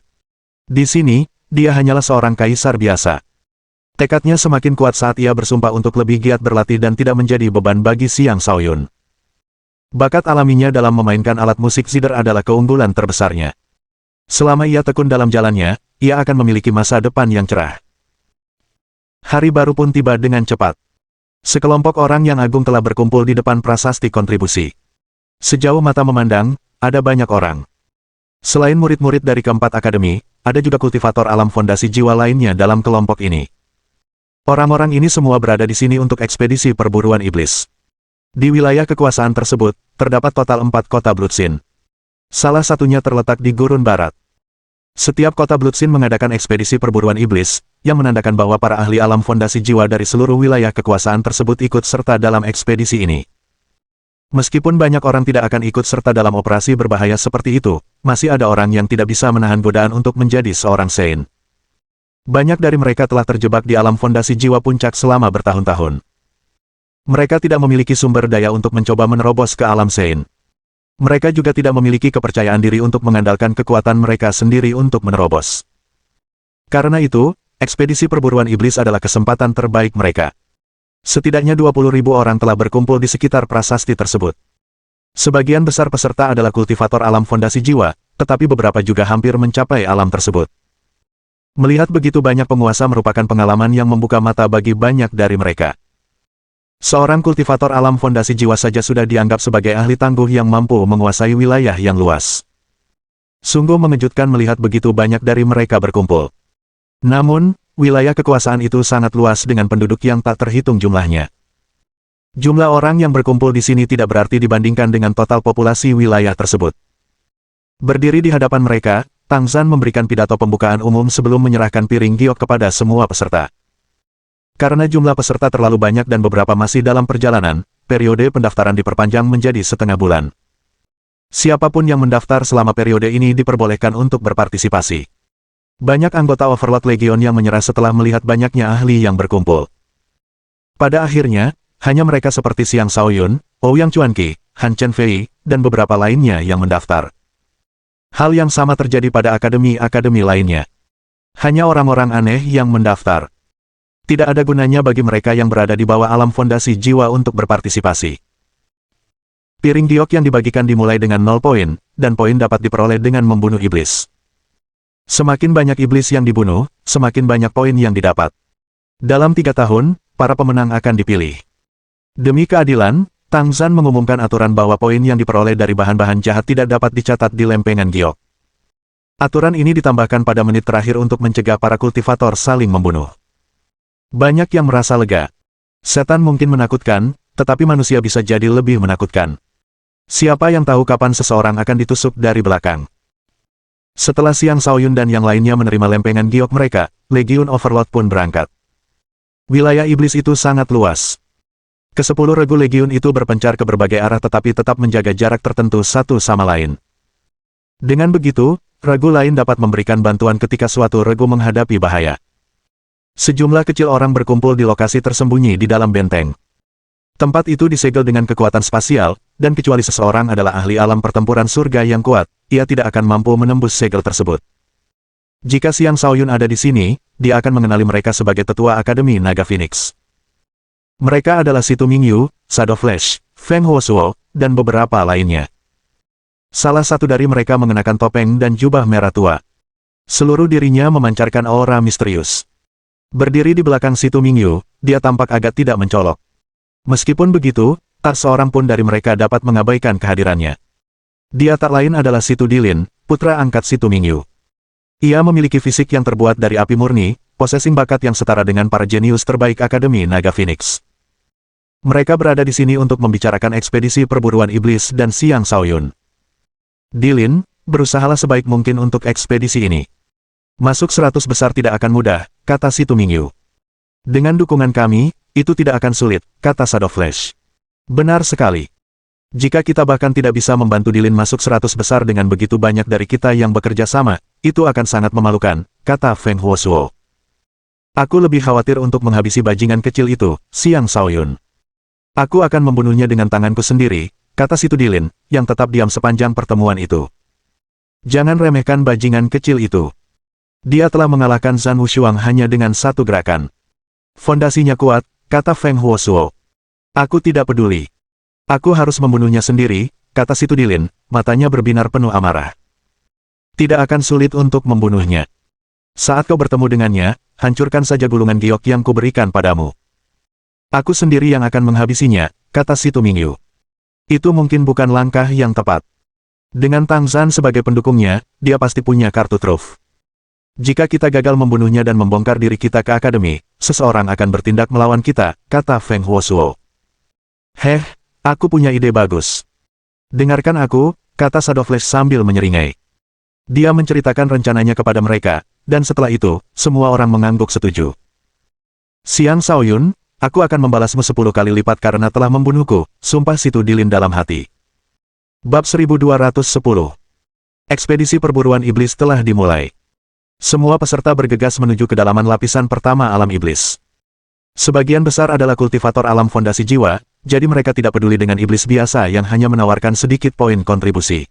Di sini, dia hanyalah seorang kaisar biasa. Tekadnya semakin kuat saat ia bersumpah untuk lebih giat berlatih dan tidak menjadi beban bagi Xiang Shaoyun. Bakat alaminya dalam memainkan alat musik zither adalah keunggulan terbesarnya. Selama ia tekun dalam jalannya, ia akan memiliki masa depan yang cerah. Hari baru pun tiba dengan cepat. Sekelompok orang yang agung telah berkumpul di depan prasasti kontribusi. Sejauh mata memandang, ada banyak orang. Selain murid-murid dari keempat akademi, ada juga kultivator alam fondasi jiwa lainnya dalam kelompok ini. Orang-orang ini semua berada di sini untuk ekspedisi perburuan iblis. Di wilayah kekuasaan tersebut, terdapat total 4 kota Bloodsin. Salah satunya terletak di gurun barat. Setiap kota Bloodsin mengadakan ekspedisi perburuan iblis, yang menandakan bahwa para ahli alam fondasi jiwa dari seluruh wilayah kekuasaan tersebut ikut serta dalam ekspedisi ini. Meskipun banyak orang tidak akan ikut serta dalam operasi berbahaya seperti itu, masih ada orang yang tidak bisa menahan godaan untuk menjadi seorang Saint. Banyak dari mereka telah terjebak di alam fondasi jiwa puncak selama bertahun-tahun. Mereka tidak memiliki sumber daya untuk mencoba menerobos ke alam Saint. Mereka juga tidak memiliki kepercayaan diri untuk mengandalkan kekuatan mereka sendiri untuk menerobos. Karena itu, ekspedisi perburuan iblis adalah kesempatan terbaik mereka. Setidaknya 20.000 orang telah berkumpul di sekitar prasasti tersebut. Sebagian besar peserta adalah kultivator alam fondasi jiwa, tetapi beberapa juga hampir mencapai alam tersebut. Melihat begitu banyak penguasa merupakan pengalaman yang membuka mata bagi banyak dari mereka. Seorang kultivator alam fondasi jiwa saja sudah dianggap sebagai ahli tangguh yang mampu menguasai wilayah yang luas. Sungguh mengejutkan melihat begitu banyak dari mereka berkumpul. Namun, wilayah kekuasaan itu sangat luas dengan penduduk yang tak terhitung jumlahnya. Jumlah orang yang berkumpul di sini tidak berarti dibandingkan dengan total populasi wilayah tersebut. Berdiri di hadapan mereka, Tang Zhan memberikan pidato pembukaan umum sebelum menyerahkan piring giok kepada semua peserta. Karena jumlah peserta terlalu banyak dan beberapa masih dalam perjalanan, periode pendaftaran diperpanjang menjadi setengah bulan. Siapapun yang mendaftar selama periode ini diperbolehkan untuk berpartisipasi. Banyak anggota Overlord Legion yang menyerah setelah melihat banyaknya ahli yang berkumpul. Pada akhirnya, hanya mereka seperti Xiang Shaoyun, Ouyang Chuanqi, Han Chenfei, dan beberapa lainnya yang mendaftar. Hal yang sama terjadi pada akademi-akademi lainnya. Hanya orang-orang aneh yang mendaftar. Tidak ada gunanya bagi mereka yang berada di bawah alam fondasi jiwa untuk berpartisipasi. Piring giok yang dibagikan dimulai dengan 0 poin, dan poin dapat diperoleh dengan membunuh iblis. Semakin banyak iblis yang dibunuh, semakin banyak poin yang didapat. Dalam 3 tahun, para pemenang akan dipilih. Demi keadilan, Tang Zhan mengumumkan aturan bahwa poin yang diperoleh dari bahan-bahan jahat tidak dapat dicatat di lempengan giok. Aturan ini ditambahkan pada menit terakhir untuk mencegah para kultivator saling membunuh. Banyak yang merasa lega. Setan mungkin menakutkan, tetapi manusia bisa jadi lebih menakutkan. Siapa yang tahu kapan seseorang akan ditusuk dari belakang? Setelah Xiang Shaoyun dan yang lainnya menerima lempengan giok mereka, Legion Overlord pun berangkat. Wilayah iblis itu sangat luas. Ke-10 regu Legion itu berpencar ke berbagai arah tetapi tetap menjaga jarak tertentu satu sama lain. Dengan begitu, regu lain dapat memberikan bantuan ketika suatu regu menghadapi bahaya. Sejumlah kecil orang berkumpul di lokasi tersembunyi di dalam benteng. Tempat itu disegel dengan kekuatan spasial, dan kecuali seseorang adalah ahli alam pertempuran surga yang kuat, ia tidak akan mampu menembus segel tersebut. Jika Xiang Shaoyun ada di sini, dia akan mengenali mereka sebagai tetua Akademi Naga Phoenix. Mereka adalah Situ Mingyu, Shadow Flash, Feng Huosuo, dan beberapa lainnya. Salah satu dari mereka mengenakan topeng dan jubah merah tua. Seluruh dirinya memancarkan aura misterius. Berdiri di belakang Situ Mingyu, dia tampak agak tidak mencolok. Meskipun begitu, tak seorang pun dari mereka dapat mengabaikan kehadirannya. Dia tak lain adalah Situ Dilin, putra angkat Situ Mingyu. Ia memiliki fisik yang terbuat dari api murni, posesing bakat yang setara dengan para jenius terbaik Akademi Naga Phoenix. Mereka berada di sini untuk membicarakan ekspedisi perburuan iblis dan Xiang Shaoyun. Dilin, berusahalah sebaik mungkin untuk ekspedisi ini. Masuk 100 besar tidak akan mudah, kata Situ Mingyu. Dengan dukungan kami, itu tidak akan sulit, kata Shadow Flash. Benar sekali. Jika kita bahkan tidak bisa membantu Dilin masuk 100 besar dengan begitu banyak dari kita yang bekerja sama, itu akan sangat memalukan, kata Feng Huosuo. Aku lebih khawatir untuk menghabisi bajingan kecil itu, Xiang Shaoyun. Aku akan membunuhnya dengan tanganku sendiri, kata Situ Dilin, yang tetap diam sepanjang pertemuan itu. Jangan remehkan bajingan kecil itu. Dia telah mengalahkan Zhan Wushuang hanya dengan satu gerakan. Fondasinya kuat, kata Feng Huosuo. Aku tidak peduli. Aku harus membunuhnya sendiri, kata Situ Dilin, matanya berbinar penuh amarah. Tidak akan sulit untuk membunuhnya. Saat kau bertemu dengannya, hancurkan saja gulungan giok yang kuberikan padamu. Aku sendiri yang akan menghabisinya, kata Situ Mingyu. Itu mungkin bukan langkah yang tepat. Dengan Tang Zhan sebagai pendukungnya, dia pasti punya kartu truf. Jika kita gagal membunuhnya dan membongkar diri kita ke akademi, seseorang akan bertindak melawan kita, kata Feng Huosuo. Heh, aku punya ide bagus. Dengarkan aku, kata Shadow Flash sambil menyeringai. Dia menceritakan rencananya kepada mereka, dan setelah itu, semua orang mengangguk setuju. Xiang Shaoyun, aku akan membalasmu 10 kali lipat karena telah membunuhku, sumpah Situ Dilin dalam hati. Bab 1210. Ekspedisi perburuan iblis telah dimulai. Semua peserta bergegas menuju kedalaman lapisan pertama alam iblis. Sebagian besar adalah kultivator alam fondasi jiwa, jadi mereka tidak peduli dengan iblis biasa yang hanya menawarkan sedikit poin kontribusi.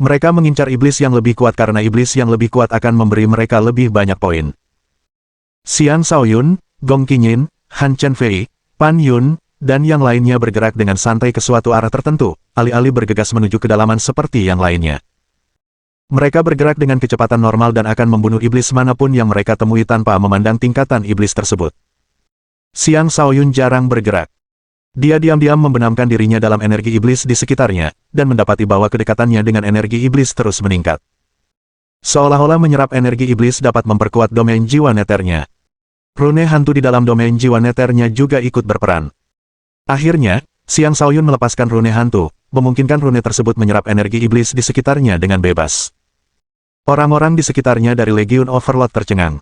Mereka mengincar iblis yang lebih kuat karena iblis yang lebih kuat akan memberi mereka lebih banyak poin. Xiang Shaoyun, Gong Qinyin, Han Chenfei, Pan Yun, dan yang lainnya bergerak dengan santai ke suatu arah tertentu, alih-alih bergegas menuju kedalaman seperti yang lainnya. Mereka bergerak dengan kecepatan normal dan akan membunuh iblis manapun yang mereka temui tanpa memandang tingkatan iblis tersebut. Xiang Shaoyun jarang bergerak. Dia diam-diam membenamkan dirinya dalam energi iblis di sekitarnya, dan mendapati bahwa kedekatannya dengan energi iblis terus meningkat. Seolah-olah menyerap energi iblis dapat memperkuat domain jiwa neternya. Rune hantu di dalam domain jiwa neternya juga ikut berperan. Akhirnya, Xiang Shaoyun melepaskan rune hantu, memungkinkan rune tersebut menyerap energi iblis di sekitarnya dengan bebas. Orang-orang di sekitarnya dari Legion Overlord tercengang.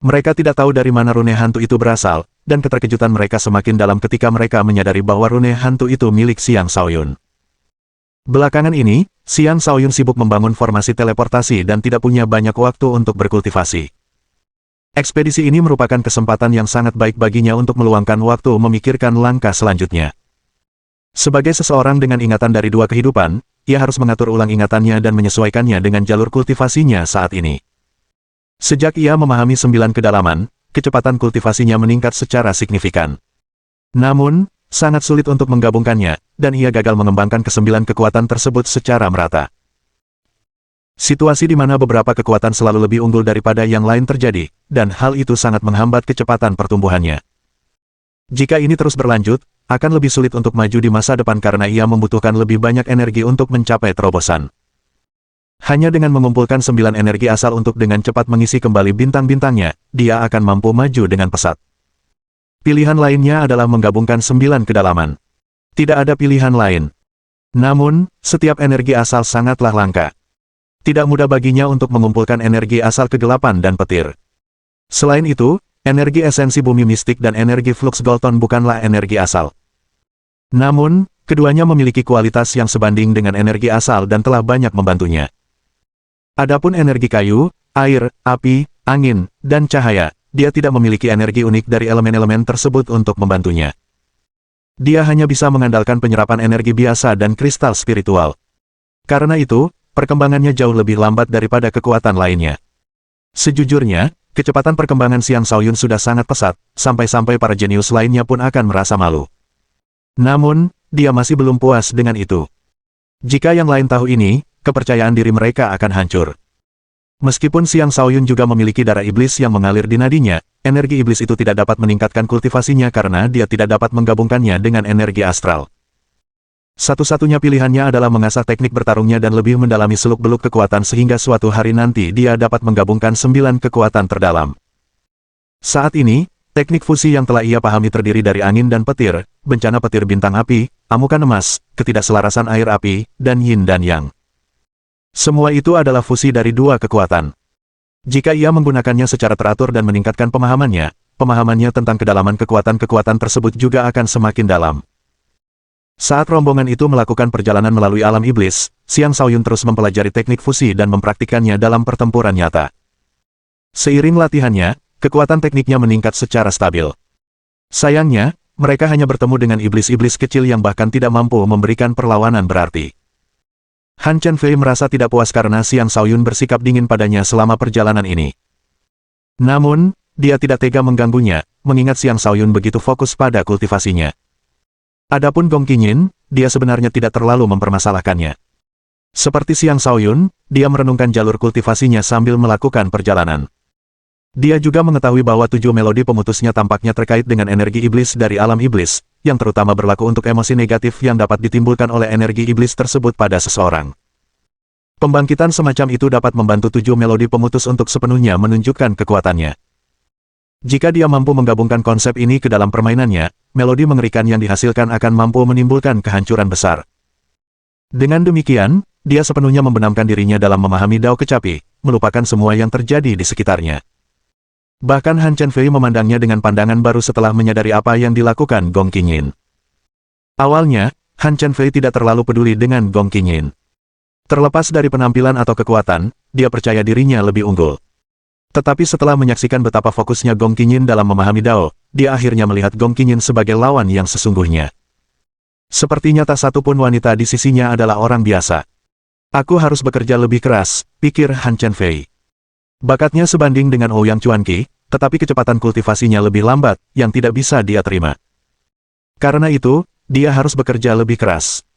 Mereka tidak tahu dari mana rune hantu itu berasal, dan keterkejutan mereka semakin dalam ketika mereka menyadari bahwa rune hantu itu milik Xiang Shaoyun. Belakangan ini, Xiang Shaoyun sibuk membangun formasi teleportasi dan tidak punya banyak waktu untuk berkultivasi. Ekspedisi ini merupakan kesempatan yang sangat baik baginya untuk meluangkan waktu memikirkan langkah selanjutnya. Sebagai seseorang dengan ingatan dari dua kehidupan, ia harus mengatur ulang ingatannya dan menyesuaikannya dengan jalur kultivasinya saat ini. Sejak ia memahami 9 kedalaman, kecepatan kultivasinya meningkat secara signifikan. Namun, sangat sulit untuk menggabungkannya, dan ia gagal mengembangkan ke-9 kekuatan tersebut secara merata. Situasi di mana beberapa kekuatan selalu lebih unggul daripada yang lain terjadi, dan hal itu sangat menghambat kecepatan pertumbuhannya. Jika ini terus berlanjut, akan lebih sulit untuk maju di masa depan karena ia membutuhkan lebih banyak energi untuk mencapai terobosan. Hanya dengan mengumpulkan 9 energi asal untuk dengan cepat mengisi kembali bintang-bintangnya, dia akan mampu maju dengan pesat. Pilihan lainnya adalah menggabungkan 9 kedalaman. Tidak ada pilihan lain. Namun, setiap energi asal sangatlah langka. Tidak mudah baginya untuk mengumpulkan energi asal kegelapan dan petir. Selain itu, energi esensi bumi mistik dan energi flux Golton bukanlah energi asal. Namun, keduanya memiliki kualitas yang sebanding dengan energi asal dan telah banyak membantunya. Adapun energi kayu, air, api, angin, dan cahaya, dia tidak memiliki energi unik dari elemen-elemen tersebut untuk membantunya. Dia hanya bisa mengandalkan penyerapan energi biasa dan kristal spiritual. Karena itu, perkembangannya jauh lebih lambat daripada kekuatan lainnya. Sejujurnya, kecepatan perkembangan Xiang Shaoyun sudah sangat pesat, sampai-sampai para jenius lainnya pun akan merasa malu. Namun, dia masih belum puas dengan itu. Jika yang lain tahu ini, kepercayaan diri mereka akan hancur. Meskipun Xiang Shaoyun juga memiliki darah iblis yang mengalir di nadinya, energi iblis itu tidak dapat meningkatkan kultivasinya karena dia tidak dapat menggabungkannya dengan energi astral. Satu-satunya pilihannya adalah mengasah teknik bertarungnya dan lebih mendalami seluk-beluk kekuatan sehingga suatu hari nanti dia dapat menggabungkan 9 kekuatan terdalam. Saat ini, teknik fusi yang telah ia pahami terdiri dari angin dan petir, bencana petir bintang api, amukan emas, ketidakselarasan air api, dan yin dan yang. Semua itu adalah fusi dari dua kekuatan. Jika ia menggunakannya secara teratur dan meningkatkan pemahamannya tentang kedalaman kekuatan-kekuatan tersebut juga akan semakin dalam. Saat rombongan itu melakukan perjalanan melalui alam iblis, Xiang Shaoyun terus mempelajari teknik fusi dan mempraktikkannya dalam pertempuran nyata. Seiring latihannya, kekuatan tekniknya meningkat secara stabil. Sayangnya, mereka hanya bertemu dengan iblis-iblis kecil yang bahkan tidak mampu memberikan perlawanan berarti. Han Chenfei merasa tidak puas karena Xiang Shaoyun bersikap dingin padanya selama perjalanan ini. Namun, dia tidak tega mengganggunya, mengingat Xiang Shaoyun begitu fokus pada kultivasinya. Adapun Gong Qinyin, dia sebenarnya tidak terlalu mempermasalahkannya. Seperti Xiang Shaoyun, dia merenungkan jalur kultivasinya sambil melakukan perjalanan. Dia juga mengetahui bahwa 7 melodi pemutusnya tampaknya terkait dengan energi iblis dari alam iblis, yang terutama berlaku untuk emosi negatif yang dapat ditimbulkan oleh energi iblis tersebut pada seseorang. Pembangkitan semacam itu dapat membantu 7 melodi pemutus untuk sepenuhnya menunjukkan kekuatannya. Jika dia mampu menggabungkan konsep ini ke dalam permainannya, melodi mengerikan yang dihasilkan akan mampu menimbulkan kehancuran besar. Dengan demikian, dia sepenuhnya membenamkan dirinya dalam memahami Dao Kecapi, melupakan semua yang terjadi di sekitarnya. Bahkan Han Chenfei memandangnya dengan pandangan baru setelah menyadari apa yang dilakukan Gong Qinyin. Awalnya, Han Chenfei tidak terlalu peduli dengan Gong Qinyin. Terlepas dari penampilan atau kekuatan, dia percaya dirinya lebih unggul. Tetapi setelah menyaksikan betapa fokusnya Gong Qinyin dalam memahami Dao, dia akhirnya melihat Gong Qinyin sebagai lawan yang sesungguhnya. Sepertinya tak satu pun wanita di sisinya adalah orang biasa. Aku harus bekerja lebih keras, pikir Han Chenfei. Bakatnya sebanding dengan Ouyang Chuanqi, tetapi kecepatan kultivasinya lebih lambat, yang tidak bisa dia terima. Karena itu, dia harus bekerja lebih keras.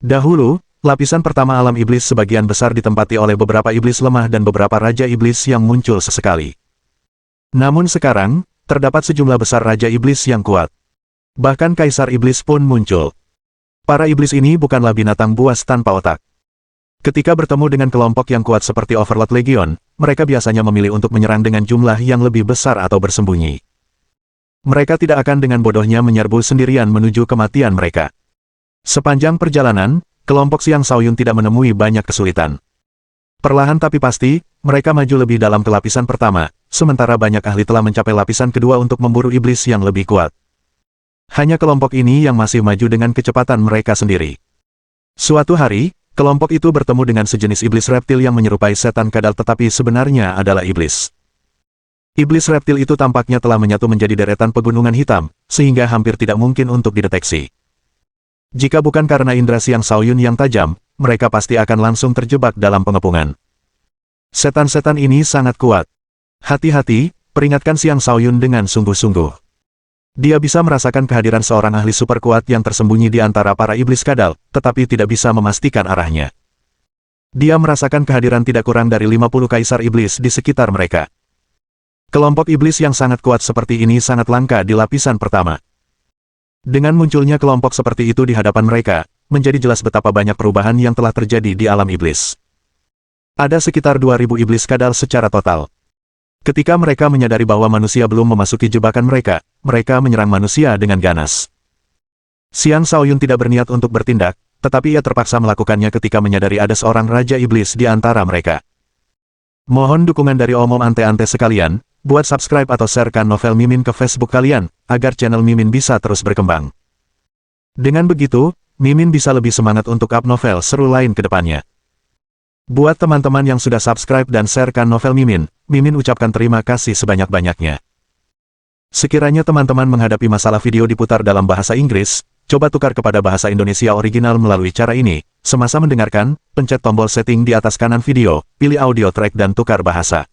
Dahulu, lapisan pertama alam iblis sebagian besar ditempati oleh beberapa iblis lemah dan beberapa raja iblis yang muncul sesekali. Namun sekarang, terdapat sejumlah besar raja iblis yang kuat. Bahkan kaisar iblis pun muncul. Para iblis ini bukanlah binatang buas tanpa otak. Ketika bertemu dengan kelompok yang kuat seperti Overlord Legion, mereka biasanya memilih untuk menyerang dengan jumlah yang lebih besar atau bersembunyi. Mereka tidak akan dengan bodohnya menyerbu sendirian menuju kematian mereka. Sepanjang perjalanan, kelompok Xiang Shaoyun tidak menemui banyak kesulitan. Perlahan tapi pasti, mereka maju lebih dalam ke lapisan pertama, sementara banyak ahli telah mencapai lapisan kedua untuk memburu iblis yang lebih kuat. Hanya kelompok ini yang masih maju dengan kecepatan mereka sendiri. Suatu hari, kelompok itu bertemu dengan sejenis iblis reptil yang menyerupai setan kadal tetapi sebenarnya adalah iblis. Iblis reptil itu tampaknya telah menyatu menjadi deretan pegunungan hitam, sehingga hampir tidak mungkin untuk dideteksi. Jika bukan karena indera Xiang Shaoyun yang tajam, mereka pasti akan langsung terjebak dalam pengepungan. Setan-setan ini sangat kuat. Hati-hati, peringatkan Xiang Shaoyun dengan sungguh-sungguh. Dia bisa merasakan kehadiran seorang ahli super kuat yang tersembunyi di antara para iblis kadal, tetapi tidak bisa memastikan arahnya. Dia merasakan kehadiran tidak kurang dari 50 kaisar iblis di sekitar mereka. Kelompok iblis yang sangat kuat seperti ini sangat langka di lapisan pertama. Dengan munculnya kelompok seperti itu di hadapan mereka, menjadi jelas betapa banyak perubahan yang telah terjadi di alam iblis. Ada sekitar 2000 iblis kadal secara total. Ketika mereka menyadari bahwa manusia belum memasuki jebakan mereka, mereka menyerang manusia dengan ganas. Xiang Shaoyun tidak berniat untuk bertindak, tetapi ia terpaksa melakukannya ketika menyadari ada seorang raja iblis di antara mereka. Mohon dukungan dari omom ante-ante sekalian, buat subscribe atau sharekan novel Mimin ke Facebook kalian, agar channel Mimin bisa terus berkembang. Dengan begitu, Mimin bisa lebih semangat untuk up novel seru lain ke depannya. Buat teman-teman yang sudah subscribe dan sharekan novel Mimin, Mimin ucapkan terima kasih sebanyak-banyaknya. Sekiranya teman-teman menghadapi masalah video diputar dalam bahasa Inggris, coba tukar kepada bahasa Indonesia original melalui cara ini. Semasa mendengarkan, pencet tombol setting di atas kanan video, pilih audio track dan tukar bahasa.